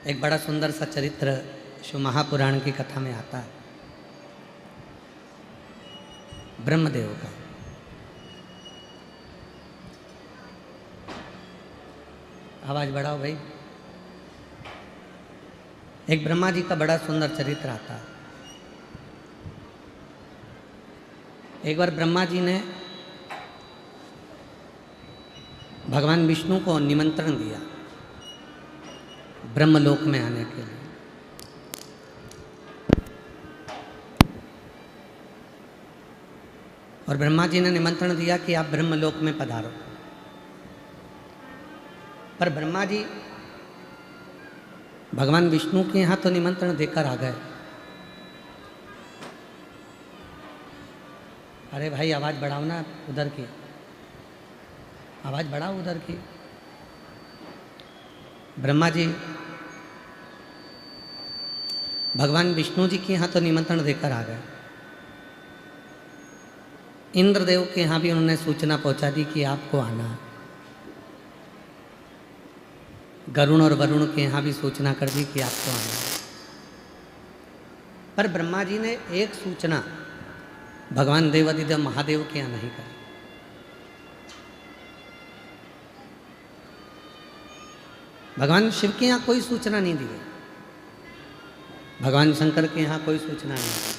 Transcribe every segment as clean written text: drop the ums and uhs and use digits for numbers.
एक बड़ा सुंदर सा चरित्र शिव महापुराण की कथा में आता है, ब्रह्मदेव का। आवाज बढ़ाओ भाई। एक ब्रह्मा जी का बड़ा सुंदर चरित्र आता है। एक बार ब्रह्मा जी ने भगवान विष्णु को निमंत्रण दिया ब्रह्मलोक में आने के लिए। और ब्रह्मा जी ने निमंत्रण दिया कि आप ब्रह्मलोक में पधारो। पर ब्रह्मा जी भगवान विष्णु के यहाँ तो निमंत्रण देकर आ गए। अरे भाई आवाज़ बढ़ाओ ना उधर की, आवाज़ बढ़ाओ उधर की। ब्रह्मा जी भगवान विष्णु जी के यहाँ तो निमंत्रण देकर आ गए। इंद्रदेव के यहाँ भी उन्होंने सूचना पहुंचा दी कि आपको आना है। गरुण और वरुण के यहाँ भी सूचना कर दी कि आपको आना है। पर ब्रह्मा जी ने एक सूचना भगवान देवादिदेव महादेव के यहाँ नहीं करी। भगवान शिव के यहाँ कोई सूचना नहीं दी, भगवान शंकर के यहाँ कोई सूचना नहीं दी।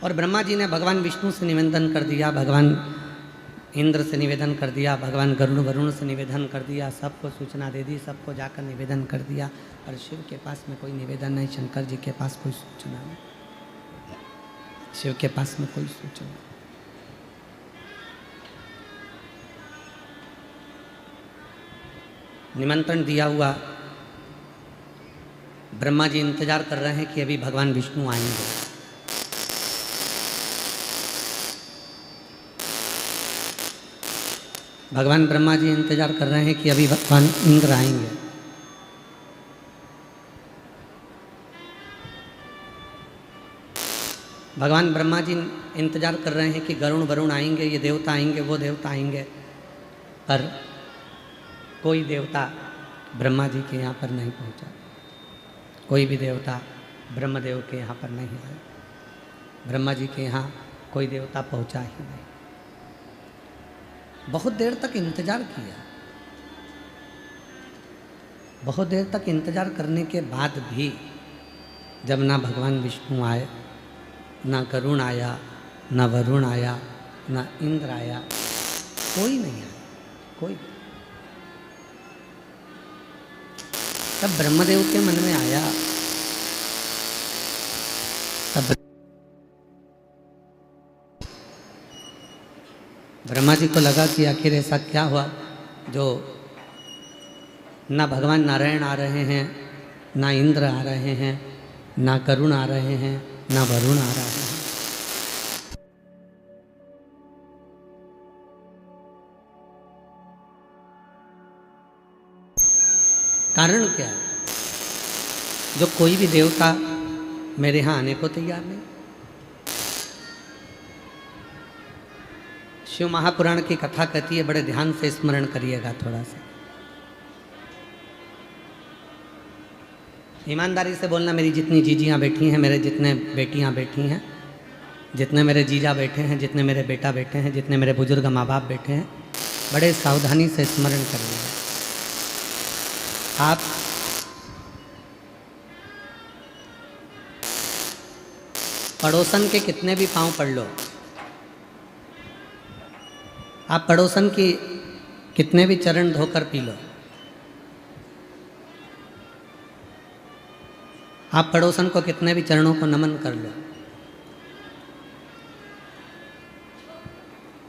और ब्रह्मा जी ने भगवान विष्णु से निवेदन कर दिया, भगवान इंद्र से निवेदन कर दिया, भगवान गरुण वरुण से निवेदन कर दिया, सबको सूचना दे दी, सबको जाकर निवेदन कर दिया। और शिव के पास में कोई निवेदन नहीं, शंकर जी के पास कोई सूचना नहीं, शिव के पास में कोई सूचना नहीं। निमंत्रण दिया हुआ ब्रह्मा जी इंतजार कर रहे हैं कि अभी भगवान विष्णु आएंगे। भगवान ब्रह्मा जी इंतजार कर रहे हैं कि अभी भगवान इंद्र आएंगे। भगवान ब्रह्मा जी इंतजार कर रहे हैं कि गरुण वरुण आएंगे, ये देवता आएंगे, वो देवता आएंगे। पर कोई देवता ब्रह्मा जी के यहाँ पर नहीं पहुँचा, कोई भी देवता ब्रह्मदेव के यहाँ पर नहीं आया। ब्रह्मा जी के यहाँ कोई देवता पहुँचा ही नहीं। बहुत देर तक इंतजार किया, बहुत देर तक इंतजार करने के बाद भी जब ना भगवान विष्णु आए, ना गरुण आया, ना वरुण आया, ना इंद्र आया, कोई नहीं आया, कोई। तब ब्रह्मदेव के मन में आया, तब ब्रह्मा जी को लगा कि आखिर ऐसा क्या हुआ जो ना भगवान नारायण आ रहे हैं, ना इंद्र आ रहे हैं, ना गरुण आ रहे हैं, ना वरुण आ रहे हैं। कारण क्या है जो कोई भी देवता मेरे यहाँ आने को तैयार नहीं। शिव महापुराण की कथा कहती है, बड़े ध्यान से स्मरण करिएगा थोड़ा सा, ईमानदारी से बोलना। मेरी जितनी जीजियाँ बैठी हैं, मेरे जितने बेटियाँ बैठी हैं, जितने मेरे जीजा बैठे हैं, जितने मेरे बेटा बैठे हैं, जितने मेरे बुजुर्ग माँ बाप बैठे हैं, बड़े सावधानी से स्मरण करिएगा। आप पड़ोसन के कितने भी पांव पड़ लो, आप पड़ोसन की कितने भी चरण धोकर पी लो, आप पड़ोसन को कितने भी चरणों को नमन कर लो,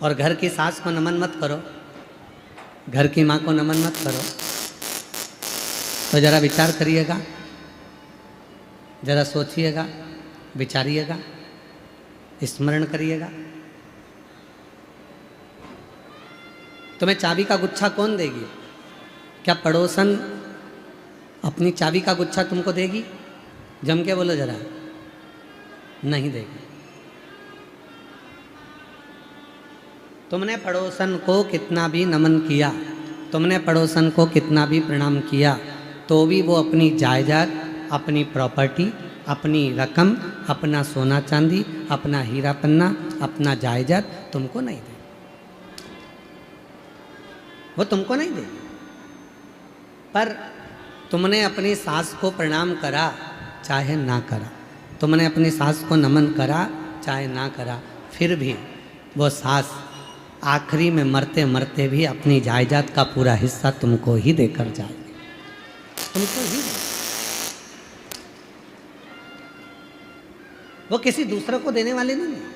और घर की सास को नमन मत करो, घर की माँ को नमन मत करो, तो जरा विचार करिएगा, जरा सोचिएगा, विचारिएगा, स्मरण करिएगा। तुम्हें चाबी का गुच्छा कौन देगी? क्या पड़ोसन अपनी चाबी का गुच्छा तुमको देगी? जम के बोलो जरा, नहीं देगी। तुमने पड़ोसन को कितना भी नमन किया, तुमने पड़ोसन को कितना भी प्रणाम किया तो भी वो अपनी जायदाद, अपनी प्रॉपर्टी, अपनी रकम, अपना सोना चांदी, अपना हीरा पन्ना, अपना जायदाद तुमको नहीं दे, वो तुमको नहीं दे। पर तुमने अपनी सास को प्रणाम करा चाहे ना करा, तुमने अपनी सास को नमन करा चाहे ना करा, फिर भी वो सास आखिरी में मरते मरते भी अपनी जायदाद का पूरा हिस्सा तुमको ही देकर जाएगी, तुमको ही। वो किसी दूसरे को देने वाले नहीं है,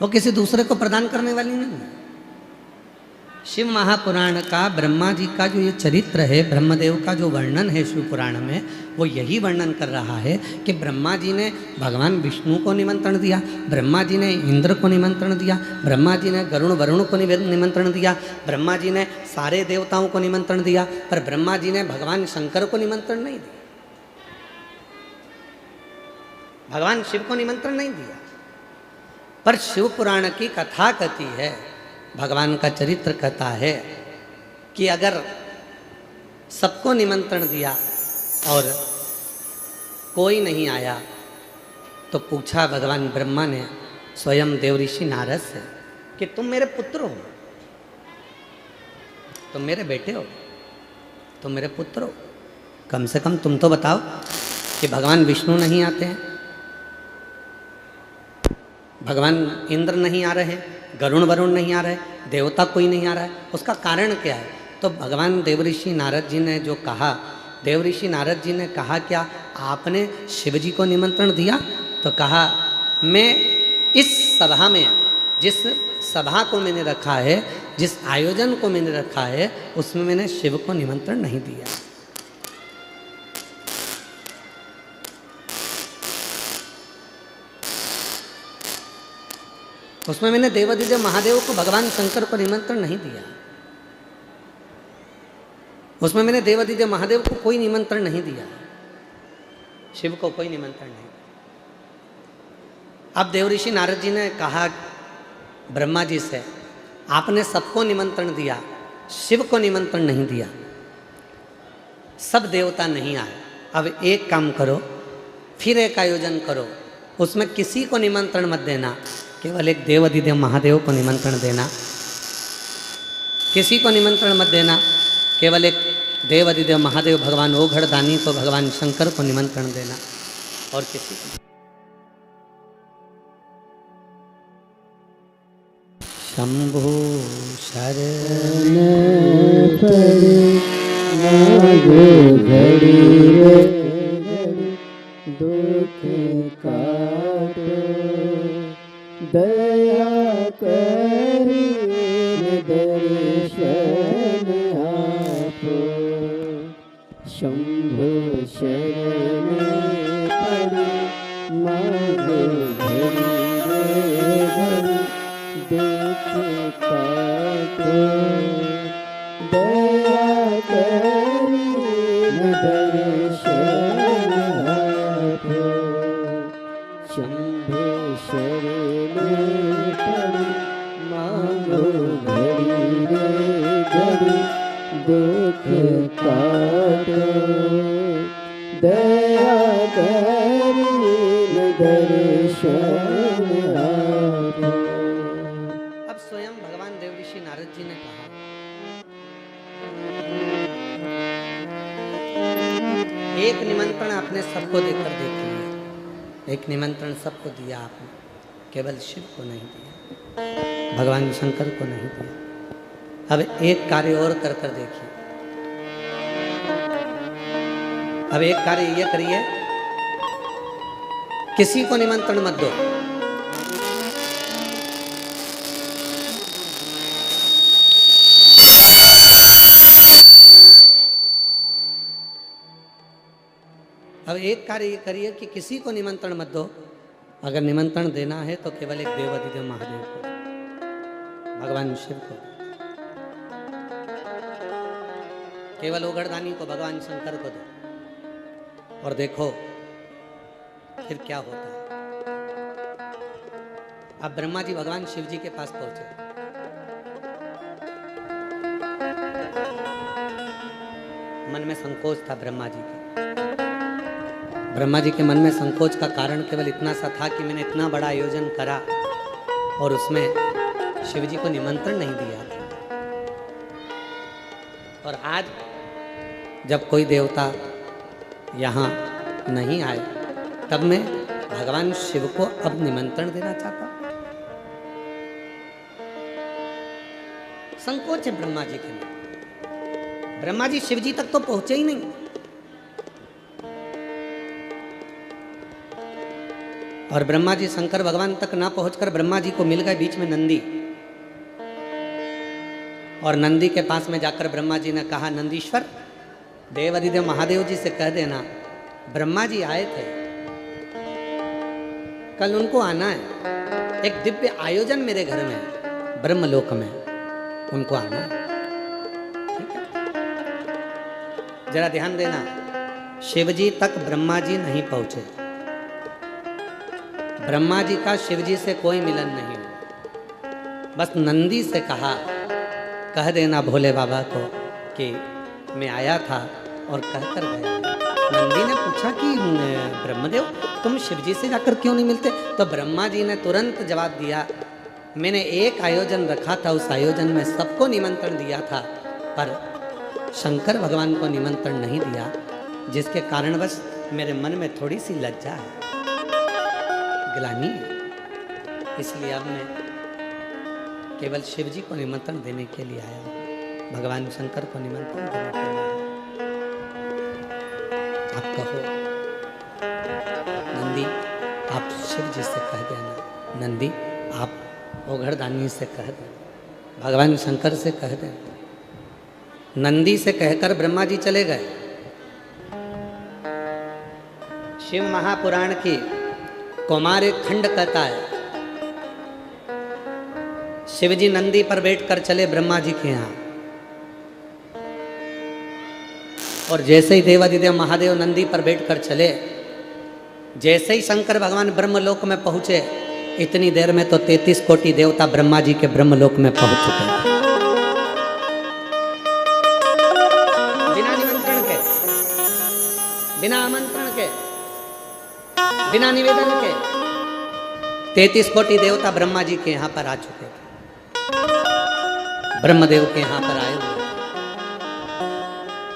वो किसी दूसरे को प्रदान करने वाली नहीं है। शिव महापुराण का ब्रह्मा जी का जो ये चरित्र है, ब्रह्मदेव का जो वर्णन है शिव पुराण में, वो यही वर्णन कर रहा है कि ब्रह्मा जी ने भगवान विष्णु को निमंत्रण दिया, ब्रह्मा जी ने इंद्र को निमंत्रण दिया, ब्रह्मा जी ने गरुण वरुण को निमंत्रण दिया, ब्रह्मा जी ने सारे देवताओं को निमंत्रण दिया, पर ब्रह्मा जी ने भगवान शंकर को निमंत्रण नहीं दिया, भगवान शिव को निमंत्रण नहीं दिया। पर शिव पुराण की कथा कहती है, भगवान का चरित्र कहता है कि अगर सबको निमंत्रण दिया और कोई नहीं आया तो पूछा भगवान ब्रह्मा ने स्वयं देवऋषि नारद से कि तुम मेरे पुत्र हो, तुम मेरे बेटे हो, तुम मेरे पुत्र हो, कम से कम तुम तो बताओ कि भगवान विष्णु नहीं आते हैं, भगवान इंद्र नहीं आ रहे, गरुण वरुण नहीं आ रहे, देवता कोई नहीं आ रहा है, उसका कारण क्या है? तो भगवान देवऋषि नारद जी ने जो कहा, देवऋषि नारद जी ने कहा क्या आपने शिव जी को निमंत्रण दिया? तो कहा मैं इस सभा में, जिस सभा को मैंने रखा है, जिस आयोजन को मैंने रखा है, उसमें मैंने शिव को निमंत्रण नहीं दिया। उसमें मैंने देवादिदेव महादेव को, भगवान शंकर को निमंत्रण नहीं दिया, उसमें मैंने देवादिदेव महादेव को कोई निमंत्रण नहीं दिया, शिव को कोई निमंत्रण नहीं। अब देवऋषि नारद जी ने कहा ब्रह्मा जी से, आपने सबको निमंत्रण दिया, शिव को निमंत्रण नहीं दिया, सब देवता नहीं आए, अब एक काम करो, फिर एक आयोजन करो, उसमें किसी को निमंत्रण मत देना, केवल एक देवादिदेव महादेव को निमंत्रण देना, किसी को निमंत्रण मत देना, केवल एक देवादिदेव महादेव भगवान ओघड़दानी को, भगवान शंकर को निमंत्रण देना, और किसी को। शंभु शरण पड़े मागो घड़ी रे दुख काटो, दया करी दर्शन आपो, शंभु शरण पड़े मागो घड़ी रे दुख काटो, दया करी दर्शन आपो, शंभु शरण पड़े मांगो घड़ी रे घड़ी दुख काटो, दया करी दर्शन आपो। अब स्वयं भगवान देवऋषि नारद जी ने कहा, एक निमंत्रण आपने सबको देकर देख लिया, एक निमंत्रण सबको दिया आपने, केवल शिव को नहीं दिया, भगवान शंकर को नहीं दिया। अब एक कार्य और कर कर देखिए, अब एक कार्य ये करिए, किसी को निमंत्रण मत दो, अब एक कार्य ये करिए कि किसी को निमंत्रण मत दो, अगर निमंत्रण देना है तो केवल एक देवादिदेव महादेव को, भगवान शिव को, केवल ओघड़दानी को, भगवान शंकर को दो, और देखो फिर क्या होता है। अब ब्रह्मा जी भगवान शिव जी के पास पहुंचे, मन में संकोच था ब्रह्मा जी के। ब्रह्मा जी के मन में संकोच का कारण केवल इतना सा था कि मैंने इतना बड़ा आयोजन करा और उसमें शिव जी को निमंत्रण नहीं दिया था। और आज जब कोई देवता यहाँ नहीं आए तब मैं भगवान शिव को अब निमंत्रण देना चाहता हूं। संकोच है ब्रह्मा जी के लिए। ब्रह्मा जी शिव जी तक तो पहुंचे ही नहीं। और ब्रह्मा जी शंकर भगवान तक ना पहुंचकर ब्रह्मा जी को मिल गए बीच में नंदी। और नंदी के पास में जाकर ब्रह्मा जी ने कहा, नंदीश्वर देवाधिदेव महादेव जी से कह देना ब्रह्मा जी आए थे, कल उनको आना है। एक दिव्य आयोजन मेरे घर में है, ब्रह्मलोक में, उनको आना है। ठीक है, जरा ध्यान देना, शिव जी तक ब्रह्मा जी नहीं पहुंचे। ब्रह्मा जी का शिव जी से कोई मिलन नहीं हुआ। बस नंदी से कहा, कह देना भोले बाबा को कि मैं आया था और कहकर गया। नंदी ने पूछा कि ब्रह्मदेव तुम शिव जी से जाकर क्यों नहीं मिलते? तो ब्रह्मा जी ने तुरंत जवाब दिया, मैंने एक आयोजन रखा था, उस आयोजन में सबको निमंत्रण दिया था, पर शंकर भगवान को निमंत्रण नहीं दिया, जिसके कारणवश मेरे मन में थोड़ी सी लज्जा है, ग्लानि है। इसलिए अब मैं केवल शिव जी को निमंत्रण देने के लिए आया हूँ, भगवान शंकर को निमंत्रण देने के लिए। आप कहो नंदी, आप शिव जी से कह देना, नंदी आप ओघड़दानी से कह देना, भगवान शंकर से कह देना। नंदी से कहकर ब्रह्मा जी चले गए। शिव महापुराण की कौमार एक खंड कहता है, शिव जी नंदी पर बैठकर चले ब्रह्मा जी के यहाँ। और जैसे ही देवाधिदेव महादेव नंदी पर बैठकर चले, जैसे ही शंकर भगवान ब्रह्मलोक में पहुंचे, इतनी देर में तो 33 कोटि देवता ब्रह्मा जी के ब्रह्मलोक में पहुंच चुके हैं, बिना निमंत्रण के, बिना आमंत्रण के, बिना निवेदन के। 33 कोटि देवता ब्रह्मा जी के यहाँ पर आ चुके थे, ब्रह्मदेव के यहाँ पर आए हुए।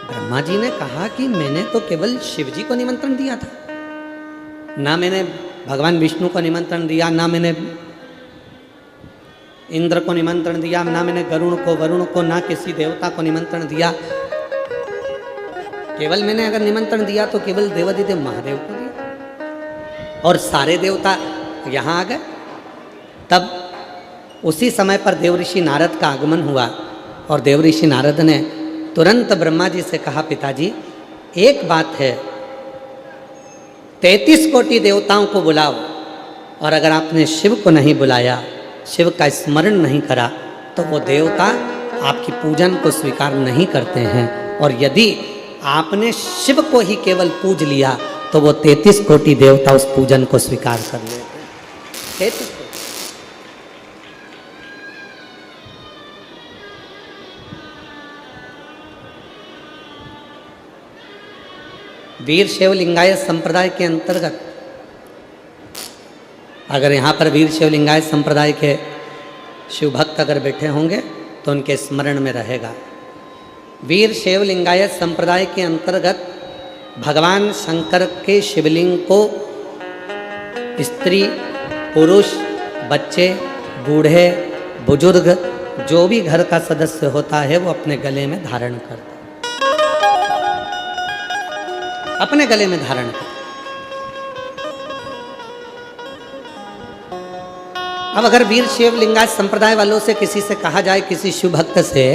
ब्रह्मा जी ने कहा कि मैंने तो केवल शिव जी को निमंत्रण दिया था, ना मैंने भगवान विष्णु को निमंत्रण दिया, ना मैंने इंद्र को निमंत्रण दिया, ना मैंने गरुण को, वरुण को, ना किसी देवता को निमंत्रण दिया। केवल मैंने अगर निमंत्रण दिया तो केवल देवाधिदेव महादेव को दिया। और सारे देवता यहाँ आ गए। तब उसी समय पर देवऋषि नारद का आगमन हुआ और देवऋषि नारद ने तुरंत ब्रह्मा जी से कहा, पिताजी एक बात है, 33 कोटि देवताओं को बुलाओ, और अगर आपने शिव को नहीं बुलाया, शिव का स्मरण नहीं करा, तो वो देवता आपकी पूजन को स्वीकार नहीं करते हैं। और यदि आपने शिव को ही केवल पूज लिया तो वो 33 कोटि देवता उस पूजन को स्वीकार कर लेते हैं। 33 वीर शैव लिंगायत संप्रदाय के अंतर्गत, अगर यहाँ पर वीर शैव लिंगायत संप्रदाय के शिव भक्त अगर बैठे होंगे तो उनके स्मरण में रहेगा। वीर शैव लिंगायत संप्रदाय के अंतर्गत भगवान शंकर के शिवलिंग को स्त्री, पुरुष, बच्चे, बूढ़े, बुजुर्ग, जो भी घर का सदस्य होता है वो अपने गले में धारण करता है, अपने गले में धारण कर। अब अगर वीर शैव लिंगायत संप्रदाय वालों से किसी से कहा जाए, किसी शिव भक्त से,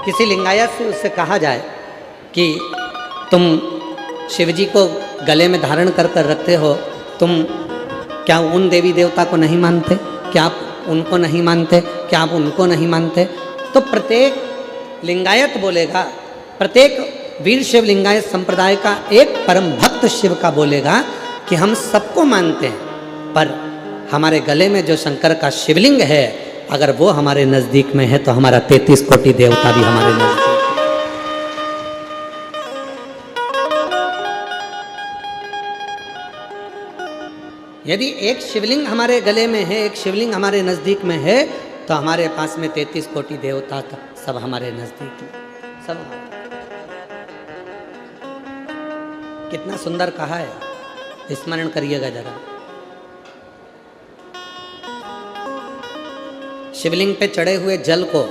किसी लिंगायत से उससे कहा जाए कि तुम शिव जी को गले में धारण कर कर रखते हो, तुम क्या उन देवी देवता को नहीं मानते? क्या आप उनको नहीं मानते? क्या आप उनको नहीं मानते? तो प्रत्येक लिंगायत बोलेगा, प्रत्येक वीर शिव लिंगायत संप्रदाय का एक परम भक्त शिव का बोलेगा कि हम सबको मानते हैं, पर हमारे गले में जो शंकर का शिवलिंग है, अगर वो हमारे नजदीक में है तो हमारा 33 कोटि देवता भी हमारे नजदीक। यदि एक शिवलिंग हमारे गले में है, एक शिवलिंग हमारे नजदीक में है, तो हमारे पास में 33 कोटि देवता सब हमारे नजदीक में, सब। कितना सुंदर कहा है, स्मरण करिएगा जरा। शिवलिंग पे चढ़े हुए जल को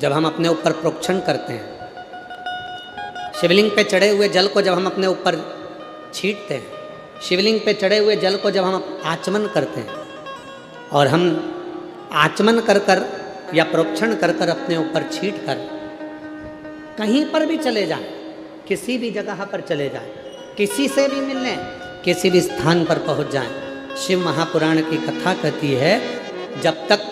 जब हम अपने ऊपर प्रोक्षण करते हैं, शिवलिंग पे चढ़े हुए जल को जब हम अपने ऊपर छींटते हैं, शिवलिंग पे चढ़े हुए जल को जब हम आचमन करते हैं, और हम आचमन कर कर या प्रोक्षण कर कर अपने ऊपर छींट कर कहीं पर भी चले जाएं, किसी भी जगह पर चले जाएं, किसी से भी मिलने, किसी भी स्थान पर पहुंच जाएं, शिव महापुराण की कथा कहती है, जब तक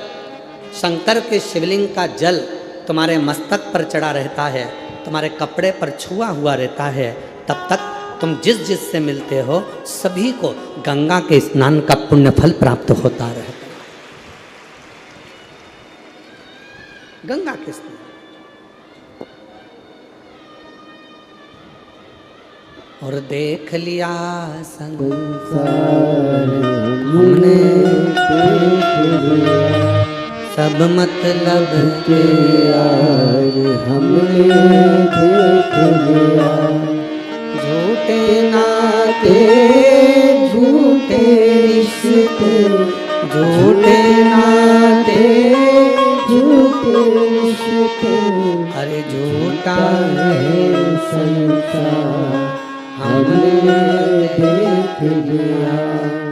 शंकर के शिवलिंग का जल तुम्हारे मस्तक पर चढ़ा रहता है, तुम्हारे कपड़े पर छुआ हुआ रहता है, तब तक तुम जिस जिस से मिलते हो सभी को गंगा के स्नान का पुण्य फल प्राप्त होता रहता है। गंगा के स्नान। और देख लिया संसार हमने, देख लिया सब मतलब के यार हमने, देख लिया झूठे नाते झूठे रिश्ते, झूठे नाते झूठे रिश्ते, अरे झूठा है संसार हमने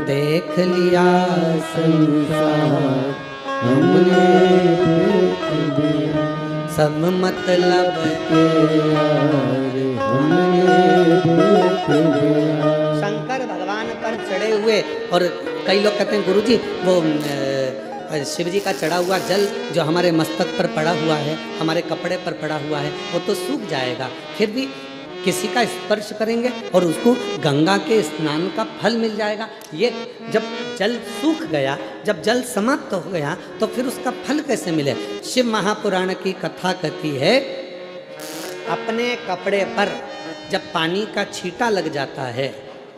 देख लिया संसार हमने देख लिया सब मतलब के यार हमने देख लिया। शंकर भगवान पर चढ़े हुए, और कई लोग कहते हैं गुरुजी वो शिव जी का चढ़ा हुआ जल जो हमारे मस्तक पर पड़ा हुआ है, हमारे कपड़े पर पड़ा हुआ है, वो तो सूख जाएगा, फिर भी किसी का स्पर्श करेंगे और उसको गंगा के स्नान का फल मिल जाएगा। ये जब जल सूख गया, जब जल समाप्त हो गया, तो फिर उसका फल कैसे मिले? शिव महापुराण की कथा कहती है, अपने कपड़े पर जब पानी का छींटा लग जाता है,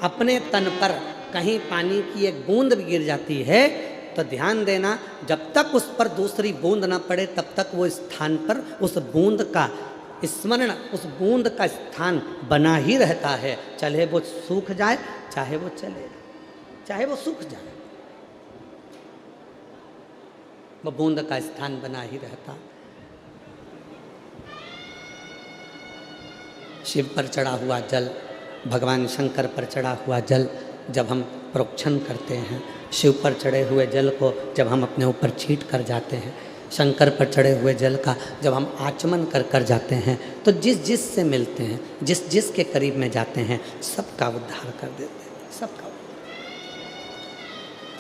अपने तन पर कहीं पानी की एक बूंद भी गिर जाती है, तो ध्यान देना, जब तक उस पर दूसरी बूंद ना पड़े तब तक वो स्थान पर उस बूंद का स्मरण, उस बूंद का स्थान बना ही रहता है, चाहे वो सूख जाए, चाहे वो चले, चाहे वो सूख जाए, वो बूंद का स्थान बना ही रहता। शिव पर चढ़ा हुआ जल, भगवान शंकर पर चढ़ा हुआ जल जब हम प्रोक्षण करते हैं, शिव पर चढ़े हुए जल को जब हम अपने ऊपर छींट कर जाते हैं, शंकर पर चढ़े हुए जल का जब हम आचमन कर कर जाते हैं, तो जिस जिस से मिलते हैं, जिस जिस के करीब में जाते हैं, सबका उद्धार कर देते हैं,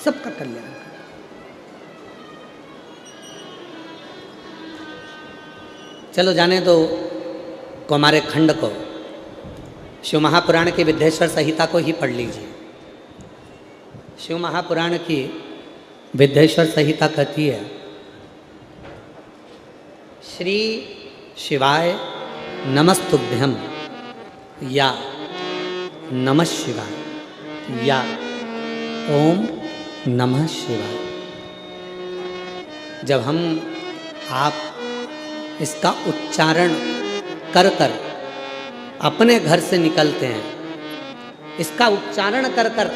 सबका कल्याण। चलो जाने दो हमारे खंड को, शिव महापुराण की विद्येश्वर संहिता को ही पढ़ लीजिए। शिव महापुराण की विद्येश्वर संहिता कहती है, श्री शिवाय नमस्तुभ्यम या नमः शिवाय या ओम नमः शिवाय। जब हम आप इसका उच्चारण कर कर अपने घर से निकलते हैं, इसका उच्चारण कर कर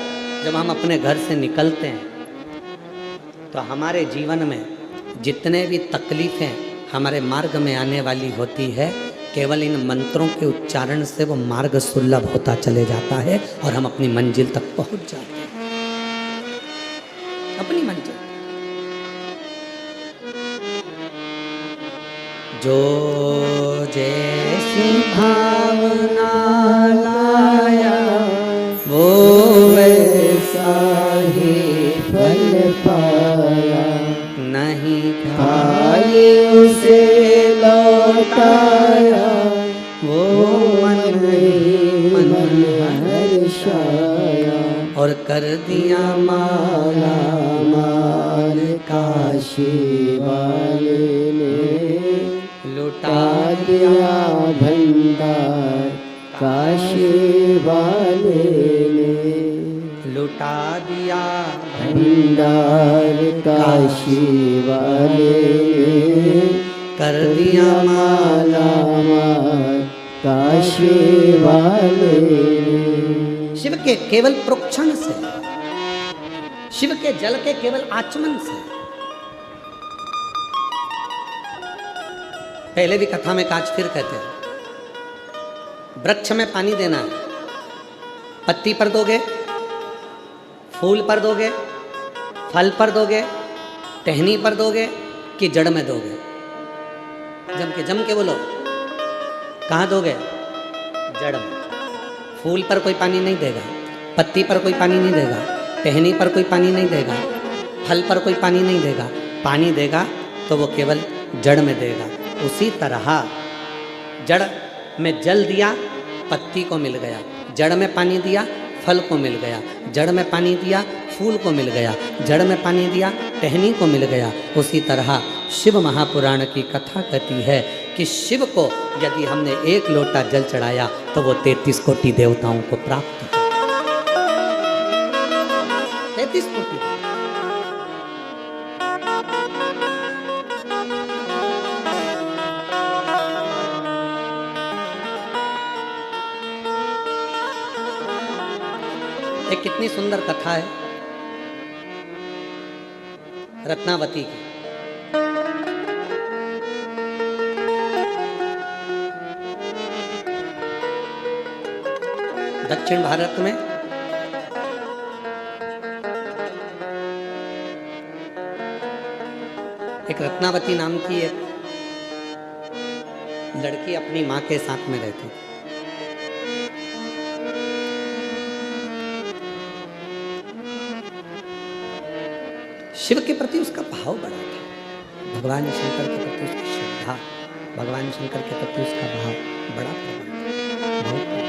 जब हम अपने घर से निकलते हैं, तो हमारे जीवन में जितने भी तकलीफ़ें हमारे मार्ग में आने वाली होती है, केवल इन मंत्रों के उच्चारण से वो मार्ग सुलभ होता चले जाता है और हम अपनी मंजिल तक पहुंच जाते हैं, अपनी मंजिल। जो जैसी भावना लाया वो वैसा ही फल पाया, नहीं खाली उसे लौटाया वो मन ही मन हर्षाया, और कर दिया माला माल काशी काशी वाले ने लुटा दिया भंडार, काशी वाले ने लुटा दिया भंडार, काशी वाले ने कर दिया माला माल, काशी वाले ने। शिव के केवल प्रोक्षण से, शिव के जल के केवल आचमन से। पहले भी कथा में काज फिर कहते हैं, वृक्ष में पानी देना है, पत्ती पर दोगे, फूल पर दोगे, फल पर दोगे, टहनी पर दोगे कि जड़ में दोगे? जम के बोलो, कहाँ दोगे? जड़ में। फूल पर कोई पानी नहीं देगा, पत्ती पर कोई पानी नहीं देगा, टहनी पर कोई पानी नहीं देगा, फल पर कोई पानी नहीं देगा। पानी देगा तो वो केवल जड़ में देगा। उसी तरह जड़ में जल दिया, पत्ती को मिल गया, जड़ में पानी दिया, फल को मिल गया, जड़ में पानी दिया, फूल को मिल गया, जड़ में पानी दिया, टहनी को मिल गया। उसी तरह शिव महापुराण की कथा कहती है कि शिव को यदि हमने एक लोटा जल चढ़ाया तो वो 33 कोटि देवताओं को प्राप्त हो। 33 कोटि। एक कितनी सुंदर कथा है रत्नावती की। दक्षिण भारत में एक रत्नावती नाम की एक लड़की अपनी मां के साथ में रहती थी। शिव के प्रति उसका भाव बड़ा था, भगवान शंकर के प्रति उसकी श्रद्धा, भगवान शंकर के प्रति उसका भाव बड़ा प्रबल था, बहुत प्रबल।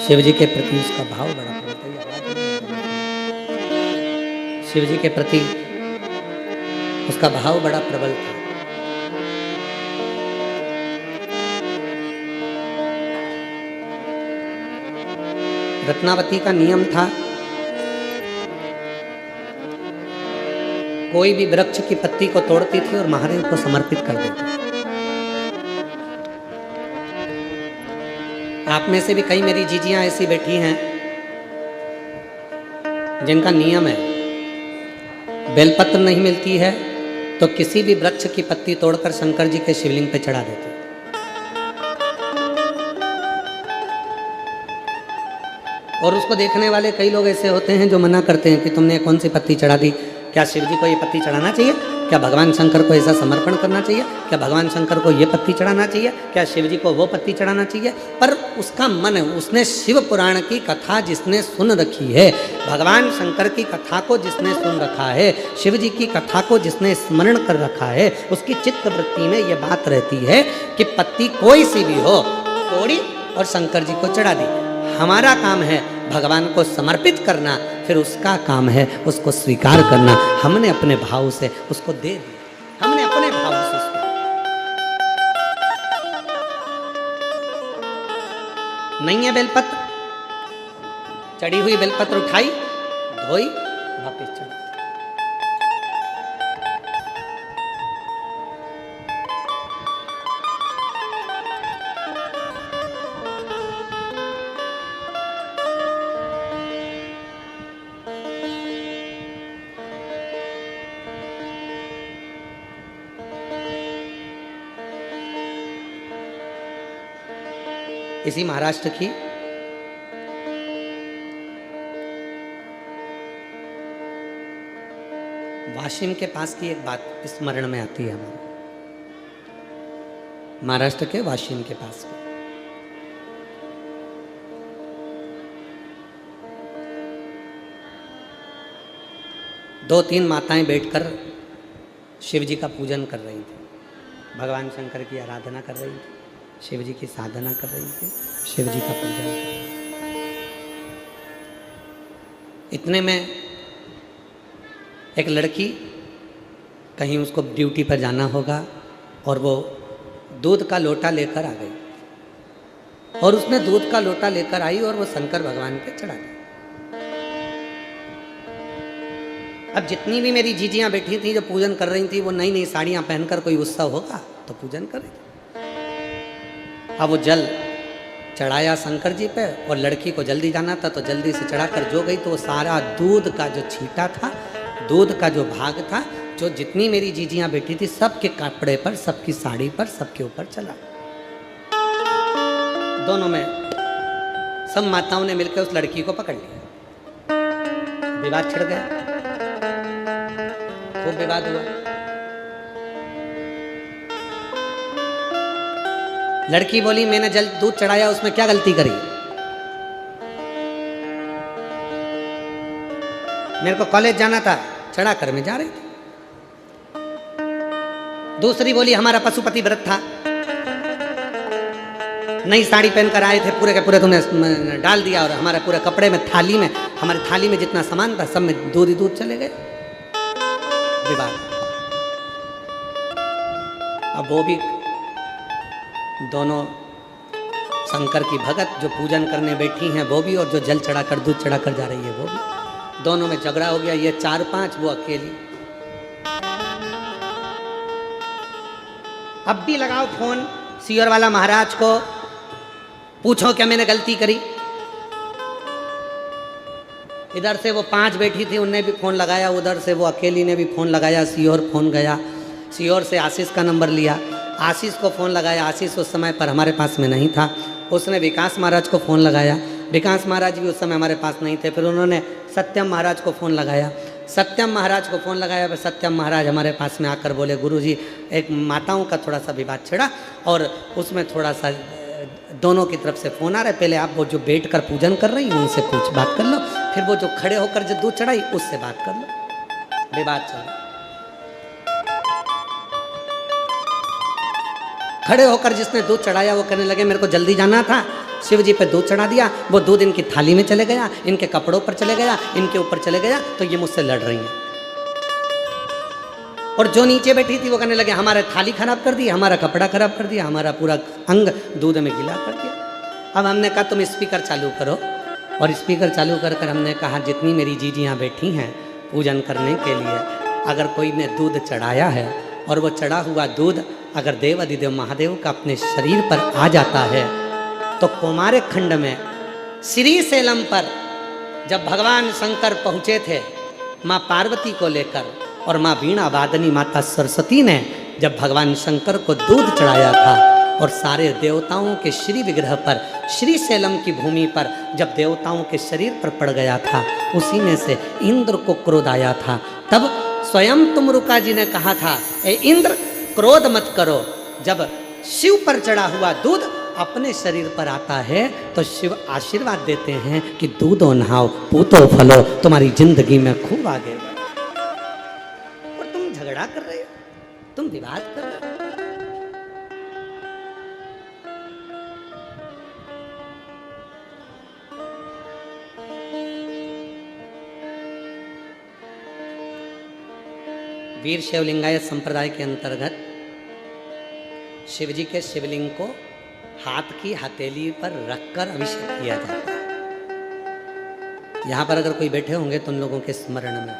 शिव जी के प्रति उसका भाव बड़ा प्रबल था। शिव जी के प्रति उसका भाव बड़ा प्रबल था। रत्नावती का नियम था, कोई भी वृक्ष की पत्ती को तोड़ती थी और महादेव को समर्पित कर देती। आप में से भी कई मेरी जीजियां ऐसी बैठी हैं जिनका नियम है, बेलपत्र नहीं मिलती है तो किसी भी वृक्ष की पत्ती तोड़कर शंकर जी के शिवलिंग पे चढ़ा देती। और उसको देखने वाले कई लोग ऐसे होते हैं जो मना करते हैं कि तुमने कौन सी पत्ती चढ़ा दी, क्या शिव जी को ये पत्ती चढ़ाना चाहिए, क्या भगवान शंकर को ऐसा समर्पण करना चाहिए, क्या भगवान शंकर को ये पत्ती चढ़ाना चाहिए, क्या शिव जी को वो पत्ती चढ़ाना चाहिए। पर उसका मन है, उसने शिव पुराण की कथा जिसने सुन रखी है, भगवान शंकर की कथा को जिसने सुन रखा है, शिव जी की कथा को जिसने स्मरण कर रखा है, उसकी चित्त वृत्ति में ये बात रहती है कि पत्ती कोई सी भी हो, तोड़ी और शंकर जी को चढ़ा दी। हमारा काम है भगवान को समर्पित करना, फिर उसका काम है उसको स्वीकार करना। हमने अपने भाव से उसको दे दिया, हमने अपने भाव से उसको। नहीं है बेलपत्र, चढ़ी हुई बेलपत्र उठाई, धोई, वापस चढ़ा। इसी महाराष्ट्र की वाशिम के पास की एक बात स्मरण में आती है हमारे, महाराष्ट्र के वाशिम के पास की। दो तीन माताएं बैठकर शिव जी का पूजन कर रही थी, भगवान शंकर की आराधना कर रही थी, शिव जी की साधना कर रही थी, शिव जी का पूजन कर रही थी। इतने में एक लड़की कहीं उसको ड्यूटी पर जाना होगा और वो दूध का लोटा लेकर आ गई और उसने दूध का लोटा लेकर आई और वो शंकर भगवान पे चढ़ा दी। अब जितनी भी मेरी जीजियां बैठी थी जो पूजन कर रही थी वो नई नई साड़ियां पहनकर कोई उत्सव होगा तो पूजन करेगी। अब वो जल चढ़ाया शंकर जी पे और लड़की को जल्दी जाना था तो जल्दी से चढ़ाकर जो गई तो वो सारा दूध का जो छींटा था, दूध का जो भाग था, जो जितनी मेरी जीजियां बैठी थी सबके कपड़े पर, सबकी साड़ी पर, सबके ऊपर चला। दोनों में सब माताओं ने मिलकर उस लड़की को पकड़ लिया। विवाद छिड़ गया, खूब विवाद हुआ। लड़की बोली मैंने जल दूध चढ़ाया उसमें क्या गलती करी, मेरे को कॉलेज जाना था, चढ़ा कर मैं जा रही थी। दूसरी बोली हमारा पशुपति व्रत था, नई साड़ी पहनकर आए थे, पूरे के पूरे तुमने डाल दिया और हमारे पूरे कपड़े में, थाली में, हमारी थाली में जितना सामान था सब में दूध ही दूध चले गए। विवाद। अब वो भी दोनों शंकर की भगत जो पूजन करने बैठी हैं वो भी और जो जल चढ़ाकर दूध चढ़ाकर जा रही है वो भी, दोनों में झगड़ा हो गया। ये 4-5 वो अकेली। अब भी लगाओ फोन सीवर वाला महाराज को, पूछो क्या मैंने गलती करी। इधर से वो 5 बैठी थी उनने भी फोन लगाया, उधर से वो अकेली ने भी फोन लगाया। सीहोर फोन गया, सीहोर से आशीष का नंबर लिया, आशीष को फ़ोन लगाया। आशीष उस समय पर हमारे पास में नहीं था, उसने विकास महाराज को फ़ोन लगाया, विकास महाराज भी उस समय हमारे पास नहीं थे। फिर उन्होंने सत्यम महाराज को फ़ोन लगाया, सत्यम महाराज को फ़ोन लगाया। फिर सत्यम महाराज हमारे पास में आकर बोले गुरुजी एक माताओं का थोड़ा सा विवाद छिड़ा और उसमें थोड़ा सा दोनों की तरफ से फ़ोन आ रहा है, पहले आप वो जो बैठ कर पूजन कर रही हैं उनसे कुछ बात कर लो, फिर वो जो खड़े होकर जो दूध चढ़ाई उससे बात कर लो। विवाद चल खड़े होकर जिसने दूध चढ़ाया वो कहने लगे मेरे को जल्दी जाना था, शिव जी पे दूध चढ़ा दिया, वो दूध इनकी थाली में चले गया, इनके कपड़ों पर चले गया, इनके ऊपर चले गया, तो ये मुझसे लड़ रही हैं। और जो नीचे बैठी थी वो कहने लगे हमारा थाली खराब कर दी, हमारा कपड़ा खराब कर दिया, हमारा पूरा अंग दूध में गीला कर दिया। अब हमने कहा तुम स्पीकर चालू करो, और स्पीकर चालू कर हमने कहा जितनी मेरी जीजियाँ बैठी हैं पूजन करने के लिए, अगर कोई ने दूध चढ़ाया है और वो चढ़ा हुआ दूध अगर देव अधिदेव महादेव का अपने शरीर पर आ जाता है तो कुमार खंड में श्री सेलम पर जब भगवान शंकर पहुँचे थे माँ पार्वती को लेकर, और माँ वीणा वादनी माता सरस्वती ने जब भगवान शंकर को दूध चढ़ाया था और सारे देवताओं के श्री विग्रह पर, श्री सेलम की भूमि पर जब देवताओं के शरीर पर पड़ गया था, उसी में से इंद्र को क्रोध आया था। तब स्वयं तुमरुका जी ने कहा था ए इंद्र क्रोध मत करो, जब शिव पर चढ़ा हुआ दूध अपने शरीर पर आता है तो शिव आशीर्वाद देते हैं कि दूधो नहाओ पूतो फलो, तुम्हारी जिंदगी में खूब आगे बढ़ो। और तुम झगड़ा कर रहे हो, तुम विवाद कर रहे हो। वीर शिवलिंगायत संप्रदाय के अंतर्गत शिवजी के शिवलिंग को हाथ की हथेली पर रखकर अभिषेक किया जाता है। यहाँ पर अगर कोई बैठे होंगे तो उन लोगों के स्मरण में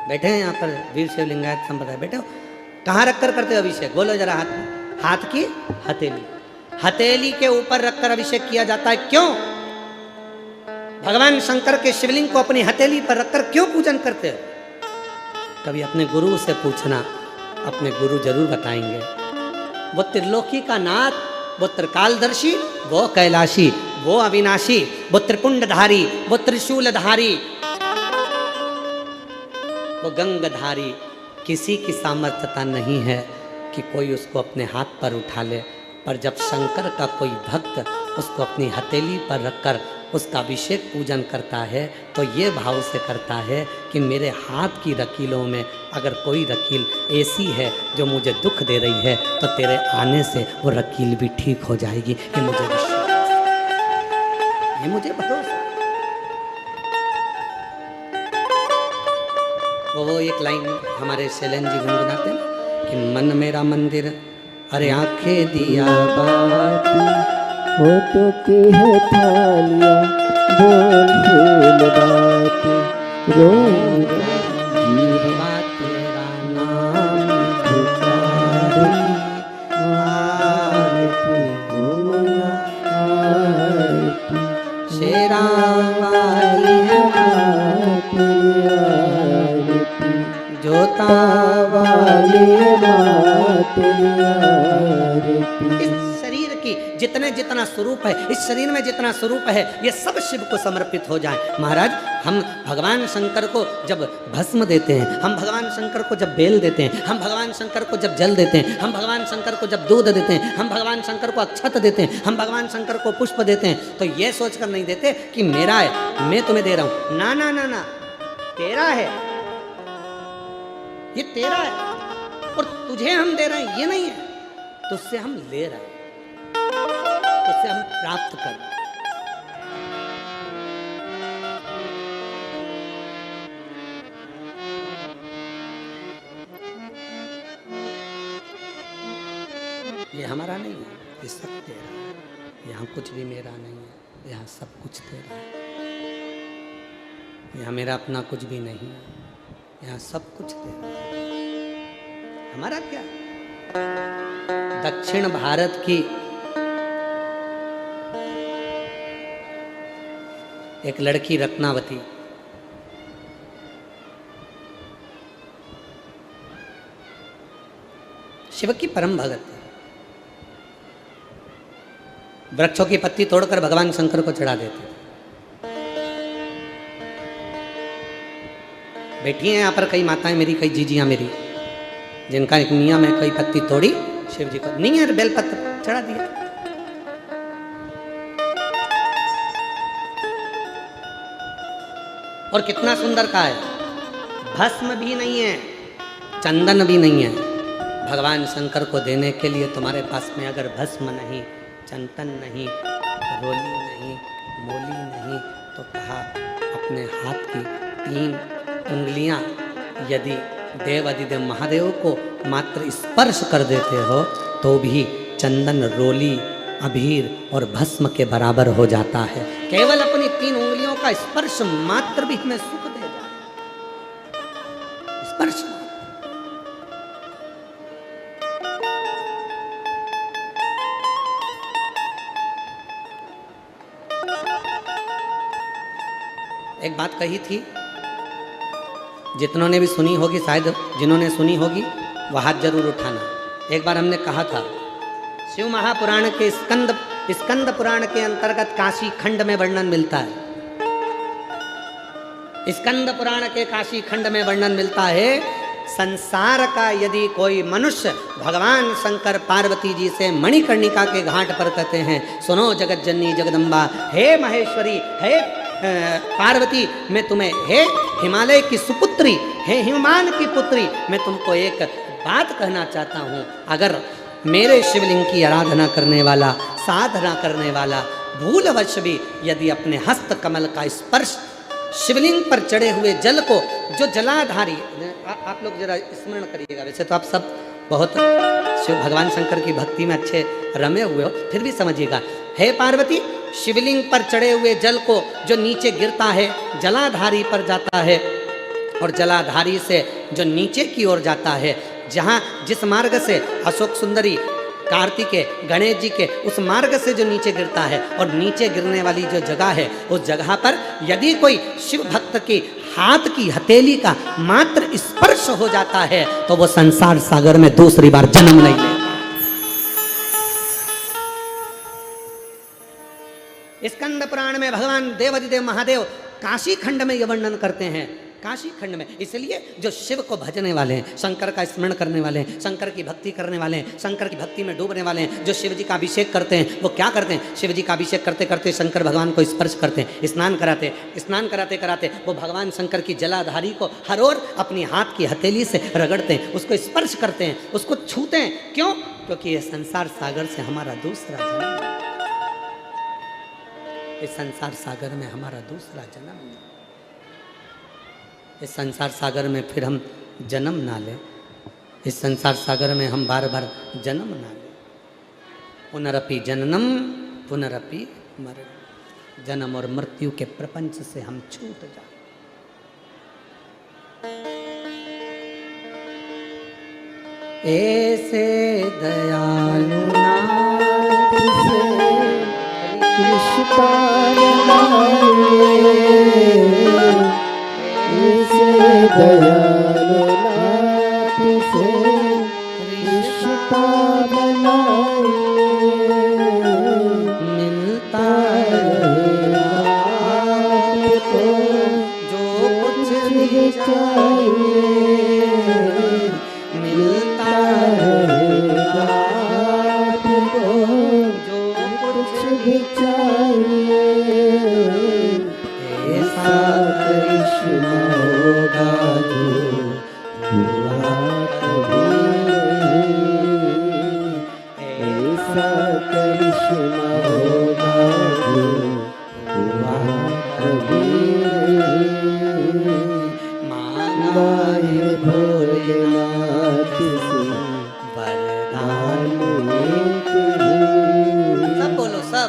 बैठे हैं, यहाँ पर वीर शिवलिंगायत संप्रदाय बैठे हो, कहाँ रखकर करते हो अभिषेक? बोलो जरा। हाथ की हथेली, हथेली के ऊपर रखकर अभिषेक किया जाता है। क्यों? भगवान शंकर के शिवलिंग को अपनी हथेली पर रखकर क्यों पूजन करते हो? कभी अपने गुरु से पूछना, अपने गुरु जरूर बताएंगे। वो त्रिलोकी का नाथ, वो त्रिकालदर्शी, वो कैलाशी, वो अविनाशी, वो त्रिपुंडधारी, वो त्रिशूलधारी, वो गंगधारी, किसी की सामर्थ्यता नहीं है कि कोई उसको अपने हाथ पर उठा ले। पर जब शंकर का कोई भक्त उसको अपनी हथेली पर रखकर उसका अभिषेक पूजन करता है तो ये भाव से करता है कि मेरे हाथ की रकीलों में अगर कोई रकील ऐसी है जो मुझे दुख दे रही है तो तेरे आने से वो रकील भी ठीक हो जाएगी। ये मुझे विश्वास है, ये मुझे भरोसा। वो एक लाइन हमारे शैलेंद्र जी गुनगुनाते हैं कि मन मेरा मंदिर, अरे आंखें दिया बाती होठों की है थालियाँ, बोल फूल बाती रोज जीवा तेरा नाम पुकारे, आरती घूमना आरती शेरा वाली है माँ तेरी आरती, जोता वाली है माँ तेरी आरती। इस शरीर की जितने जितना स्वरूप है, इस शरीर में जितना स्वरूप है, ये सब शिव को समर्पित हो जाए। महाराज, हम भगवान शंकर को जब भस्म देते हैं, हम भगवान शंकर को जब बेल देते हैं, हम भगवान शंकर को जब जल देते हैं, हम भगवान शंकर को जब दूध देते हैं, हम भगवान शंकर को अक्षत देते हैं, हम भगवान शंकर को पुष्प देते हैं, तो ये सोचकर नहीं देते कि मेरा है, मैं तुम्हें दे रहा हूं। ना ना ना ना, तेरा है, ये तेरा है और तुझे हम दे रहे हैं, ये नहीं है। तुझसे हम ले रहे हैं, तुझसे हम प्राप्त कर रहे हैं। ये हमारा नहीं है, ये सब तेरा है। यहाँ कुछ भी मेरा नहीं है, यहाँ सब कुछ तेरा है। यहाँ मेरा अपना कुछ भी नहीं है, यहाँ सब कुछ तेरा है। हमारा क्या? दक्षिण भारत की एक लड़की रत्नावती, शिव की परम भगत, वृक्षों की पत्ती तोड़कर भगवान शंकर को चढ़ा देती। बैठी हैं यहाँ पर कई माताएं मेरी, कई जीजियां मेरी, जिनका एक मियाँ में कई पत्ती तोड़ी, शिव जी को नहीं है बेलपत्र चढ़ा दिया। और कितना सुंदर का है, भस्म भी नहीं है, चंदन भी नहीं है। भगवान शंकर को देने के लिए तुम्हारे पास में अगर भस्म नहीं, चंदन नहीं, रोली नहीं, मोली नहीं, तो कहा अपने हाथ की 3 उंगलियां यदि देव अधिदेव महादेव को मात्र स्पर्श कर देते हो तो भी चंदन, रोली, अबीर और भस्म के बराबर हो जाता है। केवल अपनी 3 उंगलियों का स्पर्श मात्र भी हमें सुख दे जाए। स्पर्श एक बात कही थी, जितनों ने भी सुनी होगी, शायद जिन्होंने सुनी होगी वह हाथ जरूर उठाना। एक बार हमने कहा था, शिव महापुराण के स्कंद पुराण के अंतर्गत काशी खंड में वर्णन मिलता है। स्कंद पुराण के काशी खंड में वर्णन मिलता है, संसार का यदि कोई मनुष्य भगवान शंकर पार्वती जी से मणिकर्णिका के घाट पर कहते हैं, सुनो जगत जननी जगदम्बा, हे महेश्वरी, हे पार्वती, मैं तुम्हें, हे हिमालय की सुपुत्री, हे हिममान की पुत्री, मैं तुमको एक बात कहना चाहता हूँ। अगर मेरे शिवलिंग की आराधना करने वाला, साधना करने वाला भूलवश भी यदि अपने हस्त कमल का स्पर्श शिवलिंग पर चढ़े हुए जल को, जो जलाधारी, आप लोग जरा स्मरण करिएगा, वैसे तो आप सब बहुत शिव भगवान शंकर की भक्ति में अच्छे रमे हुए हो, फिर भी समझिएगा। हे पार्वती, शिवलिंग पर चढ़े हुए जल को जो नीचे गिरता है, जलाधारी पर जाता है, और जलाधारी से जो नीचे की ओर जाता है, जहाँ जिस मार्ग से अशोक सुंदरी, कार्तिकेय, गणेश जी के उस मार्ग से जो नीचे गिरता है, और नीचे गिरने वाली जो जगह है, उस जगह पर यदि कोई शिव भक्त की हाथ की हथेली का मात्र स्पर्श हो जाता है तो वो संसार सागर में दूसरी बार जन्म नहीं लेता। स्कंद पुराण में भगवान देवाधिदेव महादेव काशी खंड में यह वर्णन करते हैं, काशी खंड में। इसलिए जो शिव को भजने वाले हैं, शंकर का स्मरण करने वाले हैं, शंकर की भक्ति करने वाले हैं, शंकर की भक्ति में डूबने वाले हैं, जो शिव जी का अभिषेक करते हैं, वो क्या करते हैं, शिव जी का अभिषेक करते करते शंकर भगवान को स्पर्श करते हैं, स्नान कराते कराते वो भगवान शंकर की जलाधारी को हर ओर अपनी हाथ की हथेली से रगड़ते हैं, उसको स्पर्श करते हैं, उसको छूते हैं। क्यों? क्योंकि ये संसार सागर से हमारा दूसरा जन्म है। इस संसार सागर में हमारा दूसरा जन्म है। इस संसार सागर में फिर हम जन्म ना लें, इस संसार सागर में हम बार बार जन्म ना लें। पुनरपि जननम पुनरपि मरण, जन्म और मृत्यु के प्रपंच से हम छूट जाए। ऐसे दयालु नाथ से कृष्ण ऐसे दयालु नाथ से रिश्ता बनाइए, मिलता रहेगा आपको जो कुछ भी चाहिए, मिलता रहेगा आपको जो कुछ भी चाहिए। ऐसा करिश्मा होगा जो हुआ कभी नहीं, ऐसा करिश्मा होगा जो हुआ कभी नहीं। मांगा मांगे भोलेनाथ से वरदान। एक ही। सब बोलो सब,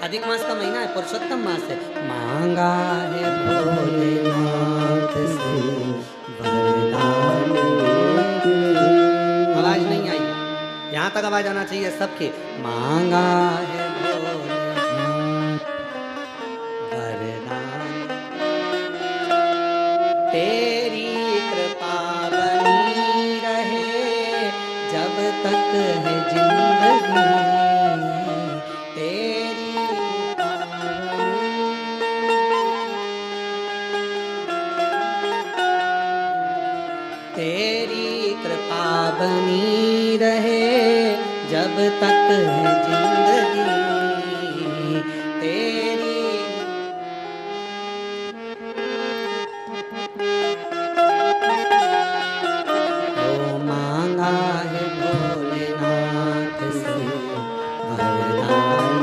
अधिक मास का महीना है, पुरुषोत्तम मास है। मांगा है भोलेनाथ से वरदान। आवाज नहीं आई, यहाँ तक आवाज आना चाहिए सबकी। मांगा है भोलेनाथ वरदान, तेरी कृपा बनी रहे जब तक है जिंदगी, तेरी कृपा तेरी कृपा बनी रहे जब तक है जिंदगी, तेरी ओ मांगा है भोलेनाथ से वरदान।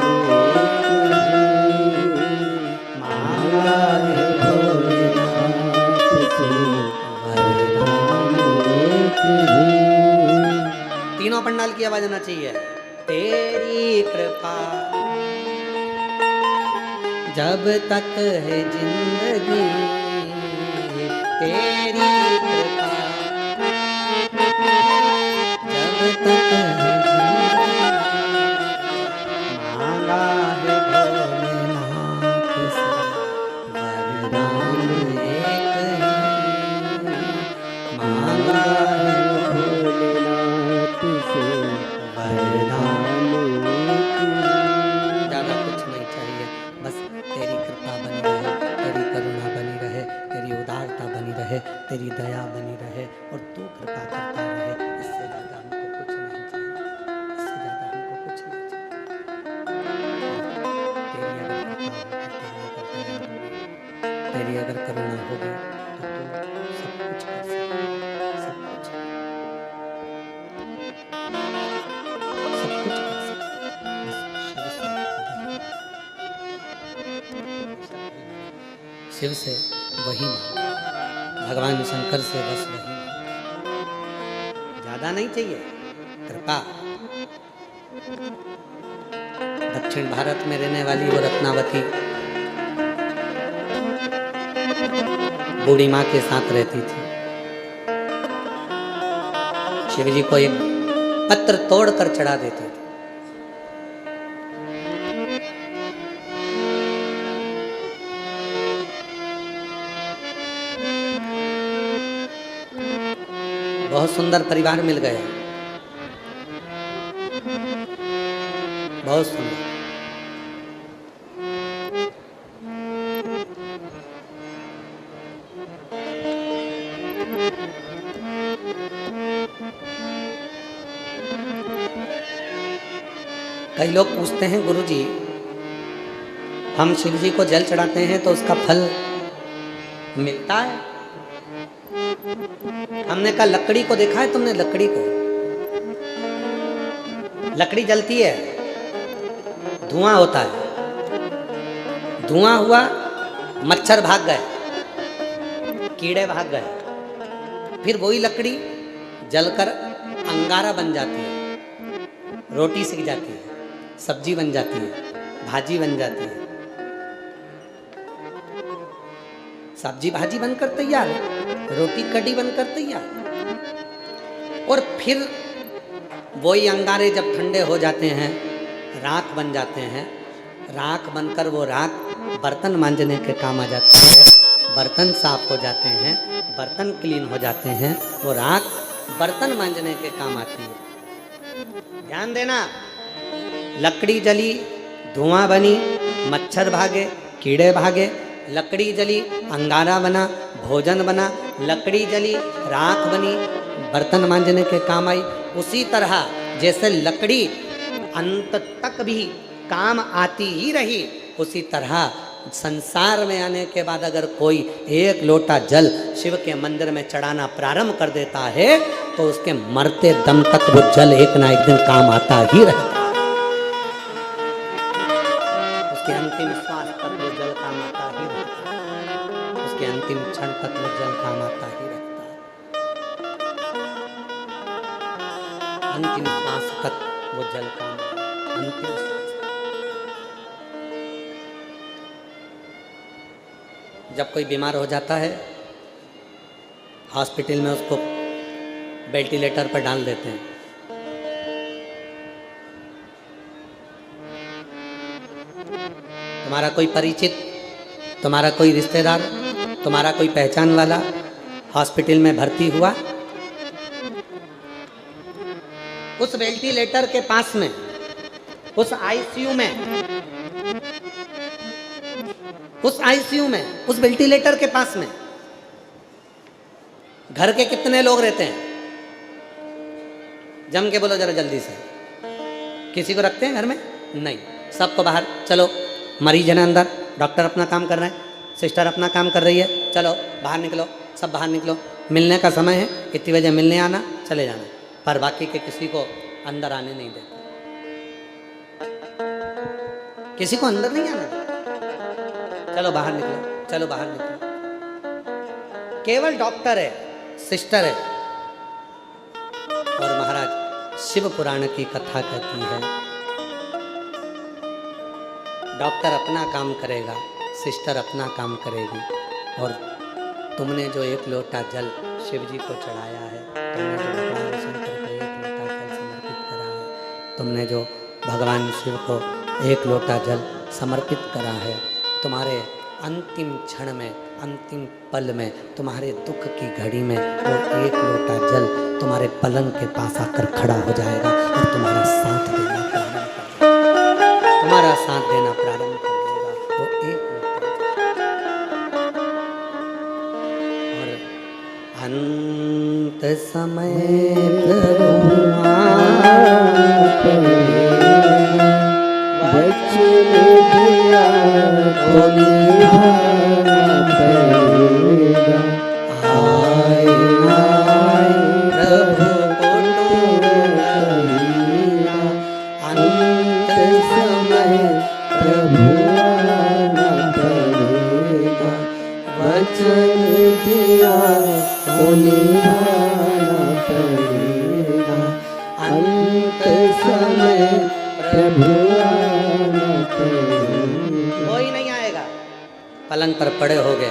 मांगा है भोलेनाथ से वरदान। एक ही। तीनों पंडाल की आवाज आना चाहिए। तेरी कृपा जब तक है जिंदगी, तेरी कृपा जब तक है जिंदगी, मांगा है भोलेनाथ से वरदान एक ही, मांगा है भोलेनाथ से वरदान। एक ही। ज़्यादा कुछ नहीं चाहिए, बस तेरी कृपा बनी रहे, तेरी करुणा बनी रहे, तेरी उदारता बनी रहे, तेरी दया बनी रहे और तू कृपा करता रहे। इससे ज़्यादा हमको कुछ नहीं चाहिए, इससे ज़्यादा हमको कुछ नहीं चाहिए। तेरी अगर करुणा होगी, तेरी अगर करुणा होगी तो तू सब कुछ कर सकता, सब कुछ कर सकता। बस शिव से वही मांग, भगवान शंकर से बस वही मांग, ज्यादा नहीं चाहिए। कृपा। दक्षिण भारत में रहने वाली वो रत्नावती बूढ़ी माँ के साथ रहती थी। शिव जी को एक पत्र तोड़ कर चढ़ा देते थे। बहुत सुंदर परिवार मिल गया, बहुत सुंदर। कई लोग पूछते हैं गुरुजी, हम शिव जी को जल चढ़ाते हैं तो उसका फल मिलता है? हमने कहा लकड़ी को देखा है तुमने? लकड़ी को, लकड़ी जलती है, धुआं होता है, धुआं हुआ, मच्छर भाग गए, कीड़े भाग गए, फिर वही लकड़ी जलकर अंगारा बन जाती है, रोटी सिक जाती है, सब्जी बन जाती है, भाजी बन जाती है, सब्जी भाजी बनकर तैयार, रोटी कड़ी बनकर तैयार। और फिर वही अंगारे जब ठंडे हो जाते हैं राख बन जाते हैं, राख बनकर वो राख बर्तन मांजने के काम आ जाती है, बर्तन साफ हो जाते हैं, बर्तन क्लीन हो जाते हैं, वो राख बर्तन मांजने के काम आती है। ध्यान देना, लकड़ी जली, धुआं बनी, मच्छर भागे, कीड़े भागे, लकड़ी जली, अंगारा बना, भोजन बना, लकड़ी जली, राख बनी, बर्तन मांजने के काम आई। उसी तरह जैसे लकड़ी अंत तक भी काम आती ही रही, उसी तरह संसार में आने के बाद अगर कोई एक लोटा जल शिव के मंदिर में चढ़ाना प्रारंभ कर देता है तो उसके मरते दम तक वो जल एक ना एक दिन काम आता ही रहता है। उसके अंतिम श्वास तक वो जल काम आता ही रहता है, उसके अंतिम क्षण तक वो जल काम आता ही रहता है, अंतिम श्वास तक वो जल काम, अंतिम श्वास। जब कोई बीमार हो जाता है हॉस्पिटल में उसको वेंटिलेटर पर डाल देते हैं, तुम्हारा कोई परिचित, तुम्हारा कोई रिश्तेदार, तुम्हारा कोई पहचान वाला हॉस्पिटल में भर्ती हुआ, उस वेंटिलेटर के पास में, उस आईसीयू में, उस आईसीयू में, उस वेंटिलेटर के पास में घर के कितने लोग रहते हैं? जम के बोलो जरा जल्दी से। किसी को रखते हैं घर में? नहीं, सबको बाहर। चलो, मरीज है ना अंदर, डॉक्टर अपना काम कर रहे हैं, सिस्टर अपना काम कर रही है, चलो बाहर निकलो, सब बाहर निकलो, मिलने का समय है, इतनी बजे मिलने आना, चले जाना। पर बाकी के किसी को अंदर आने नहीं देते, किसी को अंदर नहीं आने देते। चलो बाहर निकलो, चलो बाहर निकलो। केवल डॉक्टर है, सिस्टर है। और महाराज शिव पुराण की कथा कहती है, डॉक्टर अपना काम करेगा, सिस्टर अपना काम करेगी, और तुमने जो एक लोटा जल शिव जी को चढ़ाया है, तुमने जो भगवान शंकर को एक लोटा जल समर्पित करा है, तुमने जो भगवान शिव को एक लोटा जल समर्पित करा है, तुम्हारे अंतिम क्षण में, अंतिम पल में, तुम्हारे दुख की घड़ी में वो एक लोटा जल तुम्हारे पलंग के पास आकर खड़ा हो जाएगा और तुम्हारा साथ देना प्रारंभ कर देगा, तुम्हारा साथ देना प्रारंभ कर देगा वो एक लोटा। और अंत समय प्रभु वचन दिया तो निभाना पड़ेगा। आए आए प्रभु को ढूंढना, अंत समय प्रभु आना पड़ेगा। वचन दिया तो निभाना पड़ेगा। अंत समय प्रभु आना पड़ेगा। कोई नहीं आएगा। पलंग पर पड़े हो गए,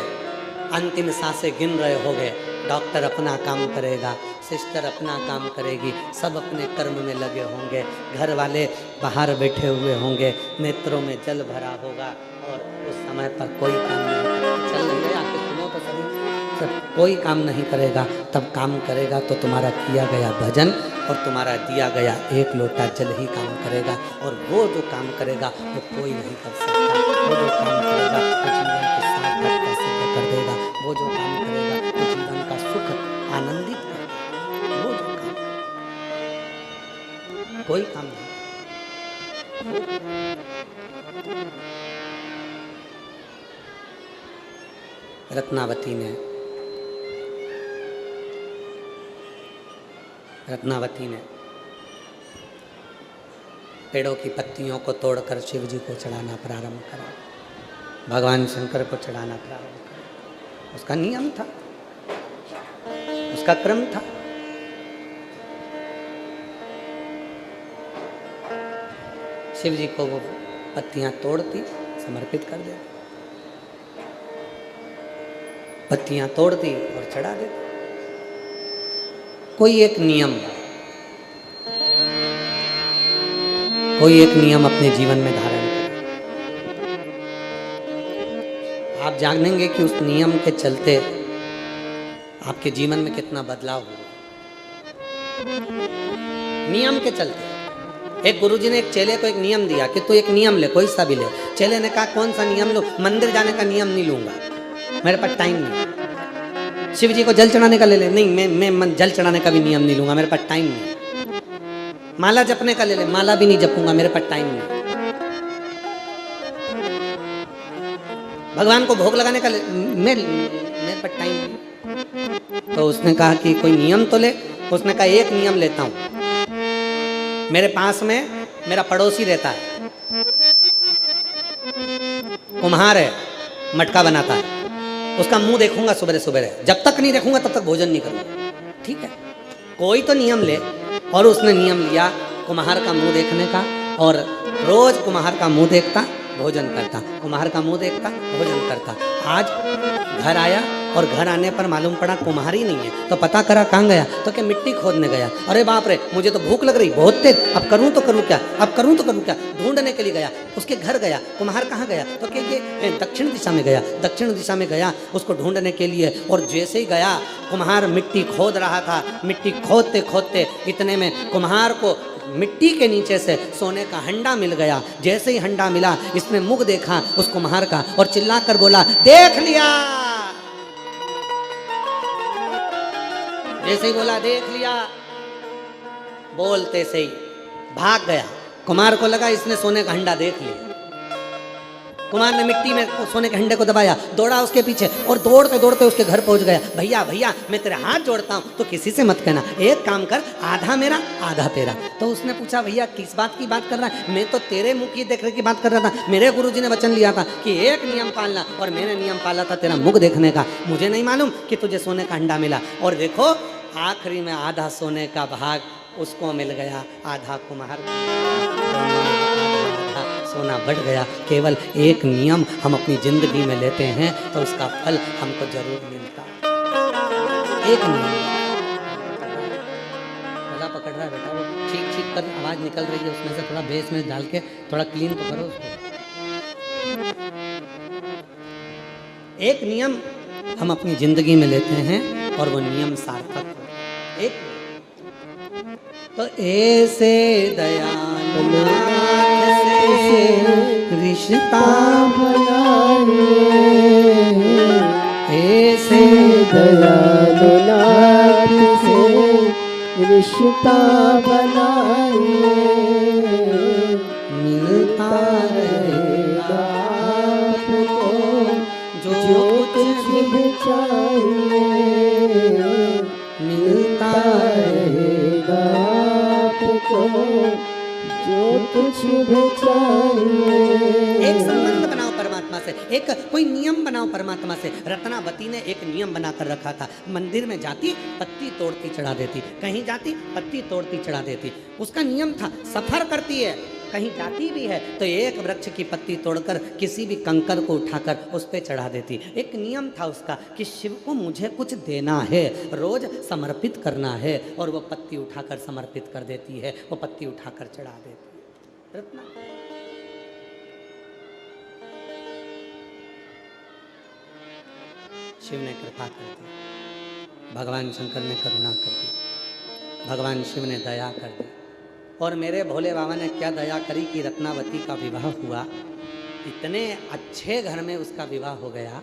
अंतिम सांसें गिन रहे हो गए, डॉक्टर अपना काम करेगा, सिस्टर अपना काम करेगी, सब अपने कर्म में लगे होंगे, घर वाले बाहर बैठे हुए होंगे, नेत्रों में जल भरा होगा, और उस समय पर कोई काम नहीं चल रही है, आके सुनो तो सभी, सब कोई काम नहीं करेगा। तब काम करेगा तो तुम्हारा किया गया भजन और तुम्हारा दिया गया एक लोटा जल ही काम करेगा। और वो जो काम करेगा वो कोई नहीं कर सकता। वो जो काम करेगा वो जीवन के सार्थकता सिद्ध कर देगा। वो जो काम करेगा वो जीवन का सुख आनंदित कर देगा। वो जो काम, कोई काम नहीं। रत्नावती ने पेड़ों की पत्तियों को तोड़कर शिव जी को चढ़ाना प्रारंभ करा, भगवान शंकर को चढ़ाना प्रारंभ करा। उसका नियम था, उसका क्रम था। शिव जी को वो पत्तियां तोड़ती, समर्पित कर देती, पत्तियां तोड़ती और चढ़ा देती। कोई एक नियम अपने जीवन में धारण करें। आप जानेंगे कि उस नियम के चलते आपके जीवन में कितना बदलाव हुआ। नियम के चलते एक गुरुजी ने एक चेले को एक नियम दिया कि तू एक नियम ले, कोई सा भी ले। चेले ने कहा कौन सा नियम लो? मंदिर जाने का नियम नहीं लूंगा, मेरे पास टाइम नहीं। शिव जी को जल चढ़ाने का ले ले, नहीं मैं जल चढ़ाने का भी नियम नहीं लूंगा, मेरे पास टाइम नहीं। माला जपने का ले ले, माला भी नहीं जपूंगा, मेरे पास टाइम नहीं। भगवान को भोग लगाने का ले, मेरे पास टाइम नहीं। तो उसने कहा कि कोई नियम तो ले। उसने कहा एक नियम लेता हूं, मेरे पास में मेरा पड़ोसी रहता है, कुम्हार है, मटका बनाता है, उसका मुंह देखूंगा सुबह सुबह, जब तक नहीं देखूंगा तब तक भोजन नहीं करूंगा। ठीक है, कोई तो नियम ले। और उसने नियम लिया कुम्हार का मुंह देखने का, और रोज कुम्हार का मुंह देखता, भोजन करता, कुम्हार का मुंह देखता, भोजन करता। आज घर आया और घर आने पर मालूम पड़ा कुम्हार ही नहीं है। तो पता करा कहाँ गया, तो क्या मिट्टी खोदने गया। अरे बाप रे, मुझे तो भूख लग रही बहुत तेज, अब करूँ तो करूँ क्या, अब करूँ तो करूँ क्या। ढूंढने के लिए गया, उसके घर गया। कुम्हार कहाँ गया, तो क्या ये दक्षिण दिशा में गया। दक्षिण दिशा में गया उसको ढूंढने के लिए, और जैसे ही गया कुम्हार मिट्टी खोद रहा था। मिट्टी खोदते खोदते इतने में कुम्हार को मिट्टी के नीचे से सोने का हंडा मिल गया। जैसे ही हंडा मिला, इसने मुख देखा उस कुम्हार का और चिल्लाकर बोला, देख लिया। जैसे ही बोला देख लिया, बोलते से ही भाग गया। कुम्हार को लगा इसने सोने का हंडा देख लिया। कुम्हार ने मिट्टी में सोने के हंडे को दबाया, दौड़ा उसके पीछे और दौड़ते दौड़ते उसके घर पहुंच गया। भैया भैया, मैं तेरे हाथ जोड़ता हूं, तो किसी से मत कहना, एक काम कर, आधा मेरा आधा तेरा। तो उसने पूछा, भैया किस बात की बात कर रहा है? मैं तो तेरे मुंह की देखने की बात कर रहा था। मेरे गुरुजी ने वचन लिया था कि एक नियम पालना, और मैंने नियम पाला था तेरा मुख देखने का। मुझे नहीं मालूम कि तुझे सोने का हंडा मिला। और देखो आखिरी में आधा सोने का भाग उसको मिल गया, आधा कुम्हार, सोना बढ़ गया। केवल एक नियम हम अपनी जिंदगी में लेते हैं तो उसका फल हमको जरूर मिलता। एक नियम गला पकड़ रहा है बेटा, वो ठीक ठीक कर आवाज निकल रही है, उसमें से थोड़ा बेस में डाल के थोड़ा क्लीन तो करो उसको। एक नियम हम अपनी जिंदगी में लेते हैं और वो नियम सार्थक हो। एक तो ऐसे दयालु से रिश्ता बनाए, ऐसे दयालु नाथ से रिश्ता बनाए, मिलता रहेगा आपको जो कुछ भी चाहिए, मिलता रहेगा आपको जो कुछ भी चाहिए। एक संबंध बनाओ परमात्मा से, एक कोई नियम बनाओ परमात्मा से। रत्नावती ने एक नियम बनाकर रखा था, मंदिर में जाती पत्ती तोड़ती चढ़ा देती, कहीं जाती पत्ती तोड़ती चढ़ा देती। उसका नियम था, सफर करती है, कहीं जाती भी है तो एक वृक्ष की पत्ती तोड़कर किसी भी कंकर को उठाकर उस पर चढ़ा देती। एक नियम था उसका कि शिव को मुझे कुछ देना है, रोज समर्पित करना है, और वो पत्ती उठाकर समर्पित कर देती है, वो पत्ती उठाकर चढ़ा देती है। रत्ना शिव ने कृपा कर दी, भगवान शंकर ने करुणा कर दी, भगवान शिव ने दया कर दी। और मेरे भोले बाबा ने क्या दया करी कि रत्नावती का विवाह हुआ। इतने अच्छे घर में उसका विवाह हो गया,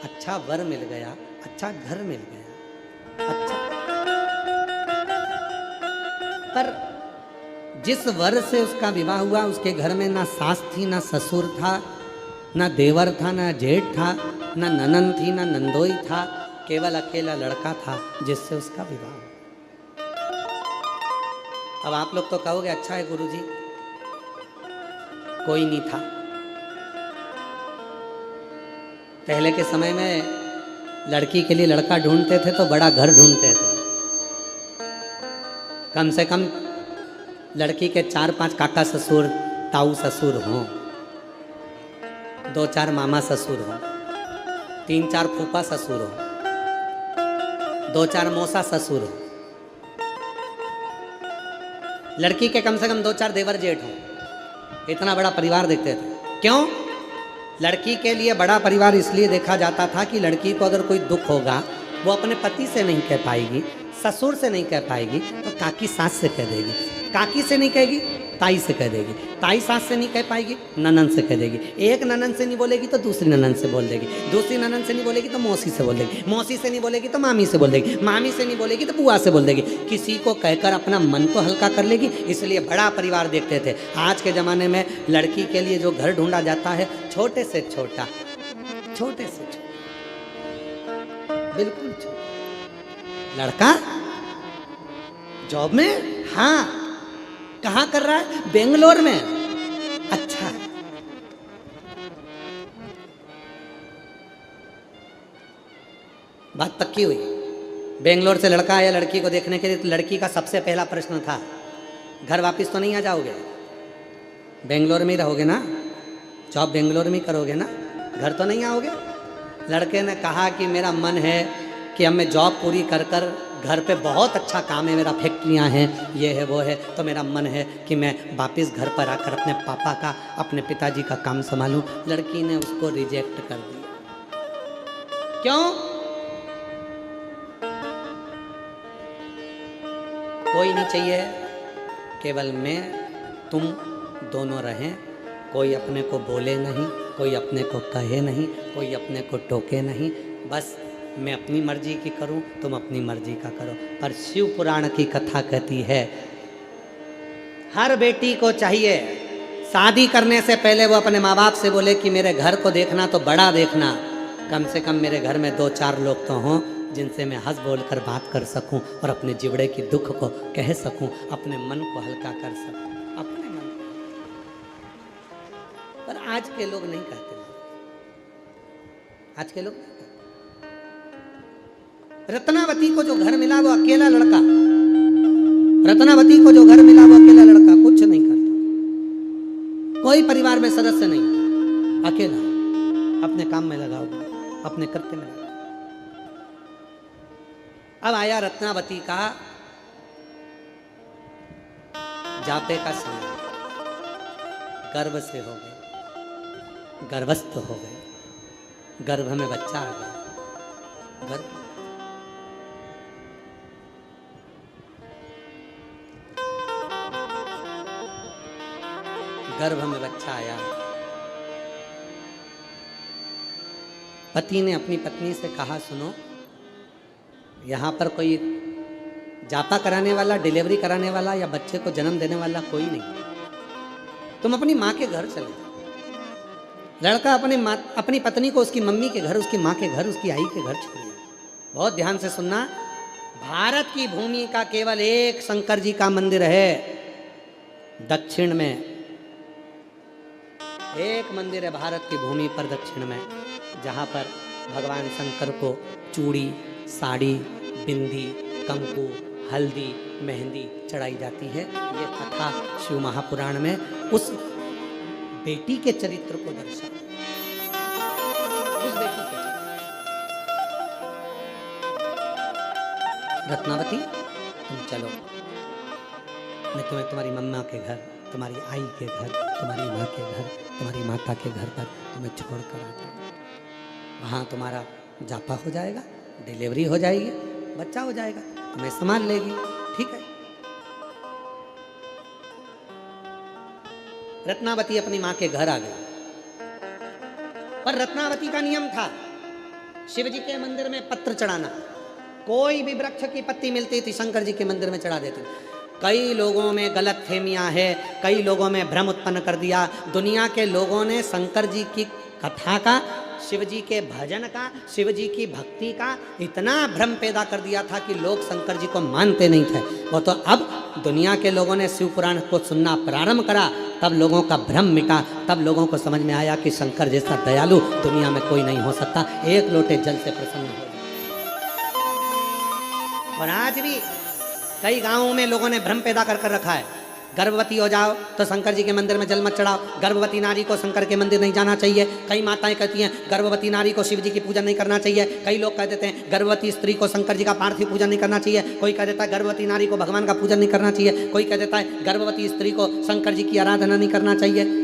अच्छा वर मिल गया, अच्छा घर मिल गया, अच्छा। पर जिस वर से उसका विवाह हुआ उसके घर में ना सास थी, ना ससुर था, ना देवर था, ना जेठ था, ना ननन थी, ना नंदोई था, केवल अकेला लड़का था जिससे उसका विवाह हुआ। अब आप लोग तो कहोगे अच्छा है गुरुजी, कोई नहीं था। पहले के समय में लड़की के लिए लड़का ढूंढते थे तो बड़ा घर ढूंढते थे। कम से कम लड़की के 4-5 काका ससुर, ताऊ ससुर हों, 2-4 मामा ससुर हों, 3-4 फूफा ससुर हों, 2-4 मौसा ससुर हों, लड़की के कम से कम 2-4 देवर जेठ हों। इतना बड़ा परिवार देखते थे। क्यों? लड़की के लिए बड़ा परिवार इसलिए देखा जाता था कि लड़की को अगर कोई दुख होगा वो अपने पति से नहीं कह पाएगी, ससुर से नहीं कह पाएगी, तो काकी सास से कह देगी, काकी से नहीं कहेगी ताई से कह देगी, ताई सास से नहीं कह पाएगी ननन से कह देगी, एक ननन से नहीं बोलेगी तो दूसरी ननन से बोल देगी, दूसरी ननन से नहीं बोलेगी तो मौसी से बोल देगी, मौसी से नहीं बोलेगी तो मामी से बोल देगी, मामी से नहीं बोलेगी तो बुआ से बोल देगी। किसी को कहकर अपना मन तो हल्का कर लेगी, इसलिए बड़ा परिवार देखते थे। आज के ज़माने में लड़की के लिए जो घर ढूंढा जाता है छोटे से छोटा, छोटे से छोटा, बिल्कुल छोटा। लड़का जॉब में, हाँ, कहाँ कर रहा है? बेंगलोर में। अच्छा, बात पक्की हुई। बेंगलोर से लड़का आया लड़की को देखने के लिए, तो लड़की का सबसे पहला प्रश्न था, घर वापस तो नहीं आ जाओगे? बेंगलोर में ही रहोगे ना? जॉब बेंगलोर में ही करोगे ना? घर तो नहीं आओगे? लड़के ने कहा कि मेरा मन है कि अब मैं जॉब पूरी कर कर, घर पे बहुत अच्छा काम है मेरा, फैक्ट्रियाँ हैं, ये है वो है, तो मेरा मन है कि मैं वापस घर पर आकर अपने पापा का, अपने पिताजी का काम संभालूं। लड़की ने उसको रिजेक्ट कर दिया। क्यों? कोई नहीं चाहिए, केवल मैं तुम दोनों रहें, कोई अपने को बोले नहीं, कोई अपने को कहे नहीं, कोई अपने को टोके नहीं, बस मैं अपनी मर्जी की करूं, तुम अपनी मर्जी का करो। पर शिव पुराण की कथा कहती है हर बेटी को चाहिए शादी करने से पहले वो अपने माँ बाप से बोले कि मेरे घर को देखना तो बड़ा देखना, कम से कम मेरे घर में 2-4 लोग तो हों जिनसे मैं हंस बोल कर बात कर सकूं और अपने जिबड़े की दुख को कह सकूं, अपने मन को हल्का कर सकूं, अपने मन को। पर आज के लोग नहीं कहते, आज के लोग नहीं कहते। रत्नावती को जो घर मिला वो अकेला लड़का, रत्नावती को जो घर मिला वो अकेला लड़का, कुछ नहीं करता, कोई परिवार में सदस्य नहीं, अकेला, अपने काम में लगा हुआ, अपने कृत्य में लगा। अब आया रत्नावती का जापे का समय, गर्भ से हो गए, गर्भस्थ हो गए, गर्भ में बच्चा आ गया, गर्भ गर्भ में बच्चा आया। पति ने अपनी पत्नी से कहा, सुनो, यहाँ पर कोई जापा कराने वाला, डिलीवरी कराने वाला या बच्चे को जन्म देने वाला कोई नहीं, तुम अपनी माँ के घर चले जाओ। लड़का अपनी पत्नी को उसकी मम्मी के घर, उसकी माँ के घर, उसकी आई के घर छोड़ दिया। बहुत ध्यान से सुनना, भारत की भूमि का केवल एक शंकर जी का मंदिर है, दक्षिण में एक मंदिर है भारत की भूमि पर दक्षिण में, जहाँ पर भगवान शंकर को चूड़ी, साड़ी, बिंदी, कंकु, हल्दी, मेहंदी चढ़ाई जाती है। ये कथा शिव महापुराण में उस बेटी के चरित्र को दर्शाता है, उस बेटी के चरित्र। रत्नावती, तुम चलो, मैं तुम्हें तुम्हारी मम्मा के घर, तुम्हारी आई के घर, तुम्हारी माँ के घर, तुम्हारी माता के घर पर तुम्हें छोड़ कर आता हूँ। वहाँ तुम्हारा जापा हो जाएगा, डिलीवरी हो जाएगी, बच्चा हो जाएगा, तुम्हें संभाल लेगी, ठीक है। रत्नावती अपनी माँ के घर आ गई, पर रत्नावती का नियम था शिव जी के मंदिर में पत्र चढ़ाना। कोई भी वृक्ष की पत्ती मिलती थी शंकर जी के मंदिर में चढ़ा देती। कई लोगों में गलत फहमियाँ है, कई लोगों में भ्रम उत्पन्न कर दिया। दुनिया के लोगों ने शंकर जी की कथा का, शिव जी के भजन का, शिव जी की भक्ति का इतना भ्रम पैदा कर दिया था कि लोग शंकर जी को मानते नहीं थे। वो तो अब दुनिया के लोगों ने शिव पुराण को सुनना प्रारंभ करा, तब लोगों का भ्रम मिटा, तब लोगों को समझ में आया कि शंकर जैसा दयालु दुनिया में कोई नहीं हो सकता, एक लोटे जल से प्रसन्न हो। और आज भी कई गांवों में लोगों ने भ्रम पैदा कर रखा है, गर्भवती हो जाओ तो शंकर जी के मंदिर में जल मत चढ़ाओ, गर्भवती नारी को शंकर के मंदिर नहीं जाना चाहिए। कई माताएं कहती हैं गर्भवती नारी को शिव जी की पूजा नहीं करना चाहिए। कई लोग कह देते हैं गर्भवती स्त्री को शंकर जी का पार्थिव पूजन नहीं करना चाहिए। कोई कह देता है गर्भवती नारी को भगवान का पूजन नहीं करना चाहिए। कोई कह देता है गर्भवती स्त्री को शंकर जी की आराधना नहीं करना चाहिए।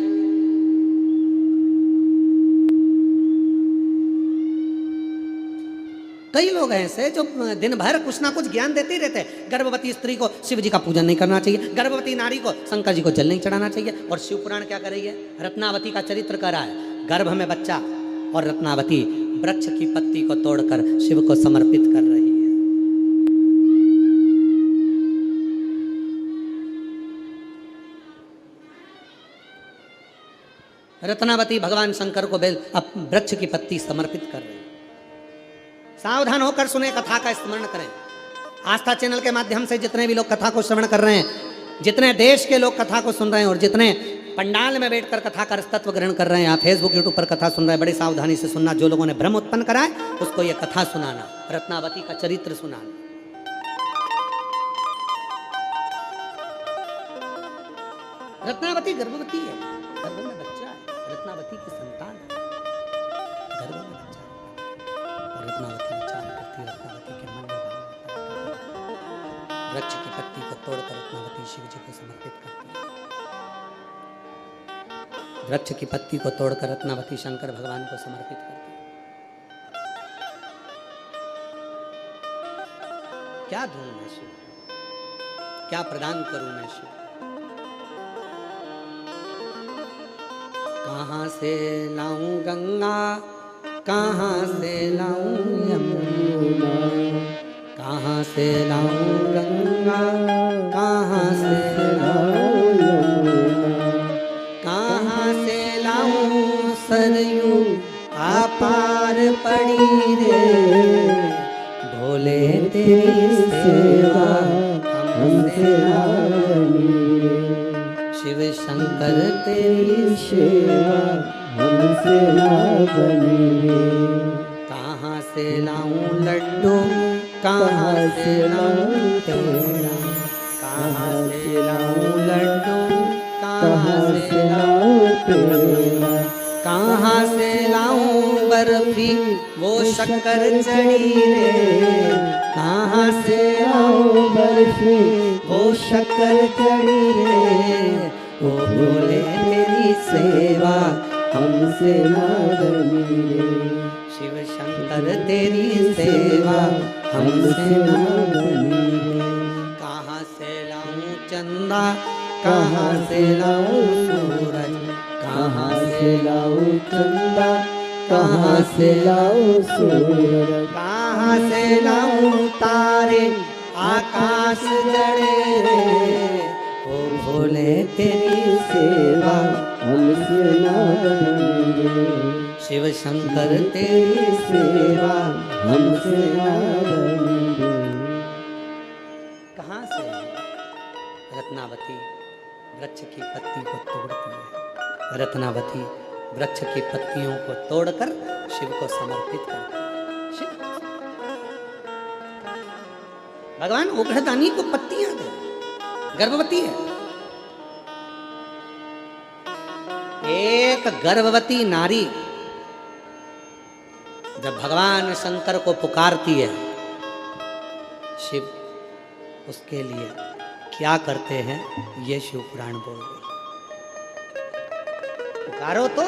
कई लोग ऐसे जो दिन भर कुछ ना कुछ ज्ञान देते ही रहते हैं। गर्भवती स्त्री को शिव जी का पूजन नहीं करना चाहिए, गर्भवती नारी को शंकर जी को जल नहीं चढ़ाना चाहिए। और शिव पुराण क्या कर रही है? रत्नावती का चरित्र कर रहा है। गर्भ में बच्चा और रत्नावती वृक्ष की पत्ती को तोड़कर शिव को समर्पित कर रही है। रत्नावती भगवान शंकर को वृक्ष की पत्ती समर्पित कर रही है। सावधान होकर सुने, कथा का स्मरण करें। आस्था चैनल के माध्यम से जितने भी लोग कथा को श्रवण कर रहे हैं, जितने देश के लोग कथा को सुन रहे हैं और जितने पंडाल में बैठकर कथा का तत्व ग्रहण कर रहे हैं, आप फेसबुक यूट्यूब पर कथा सुन रहे हैं, बड़ी सावधानी से सुनना। जो लोगों ने भ्रम उत्पन्न करा है उसको ये कथा सुनाना, रत्नावती का चरित्र सुनाना। रत्नावती गर्भवती है, गर्भ में बच्चा है, रत्नावती की संतान है, गर्भ में बच्चा है। और रत्नावती विचार करती है, रत्नावती के मन में भाव आता है। वृक्ष की पत्ती को तोड़कर रत्नावती शिव जी को समर्पित करती है। वृक्ष की पत्ती को तोड़कर रत्नावती शंकर भगवान को समर्पित करती है। क्या दूं मैं शिव, क्या प्रदान करूं मैं शिव? कहाँ से लाऊं गंगा, कहाँ से लाऊं यमुना, कहाँ से लाऊं गंगा, कहाँ से लाऊं यमुना, कहाँ से लाऊं सरयू अपार पड़ी रे, भोले तेरी सेवा हमसे ना बनी रे, शिव शंकर तेरी सेवा हमसे ना बनी रे। कहाँ से लाऊं लड्डू, कहाँ से लाऊं पेड़ा, कहाँ से लाऊं लड्डू, कहाँ से लाऊं पेड़ा, कहाँ से लाऊं बर्फी वो शक्कर चढ़ी रे, कहाँ से लाऊं बर्फी वो शक्कर चढ़ी रे, ओ भोले तेरी सेवा हमसे ना बनी रे, शिव शंकर तेरी सेवा हमसे ना बनी रे। कहाँ से लाऊं चंदा, कहाँ से लाऊं सूरज, कहाँ से लाऊं चंदा, कहाँ से लाऊं सूरज, कहाँ से लाऊं तारे आकाश जड़े रे, ओ भोले तेरी सेवा हमसे ना बनी रे, शिव शंकर तेरी सेवा हमसे ना बनी रे। कहाँ से रत्नावती वृक्ष की पत्ती को तोड़ती है। रत्नावती वृक्ष की पत्तियों को तोड़कर शिव को समर्पित करती है। शिव भगवान उग्रदानी को पत्तियां दे, गर्भवती है। एक गर्भवती नारी जब भगवान शंकर को पुकारती है, शिव उसके लिए क्या करते हैं ये शिव पुराण बोल रहे। पुकारो तो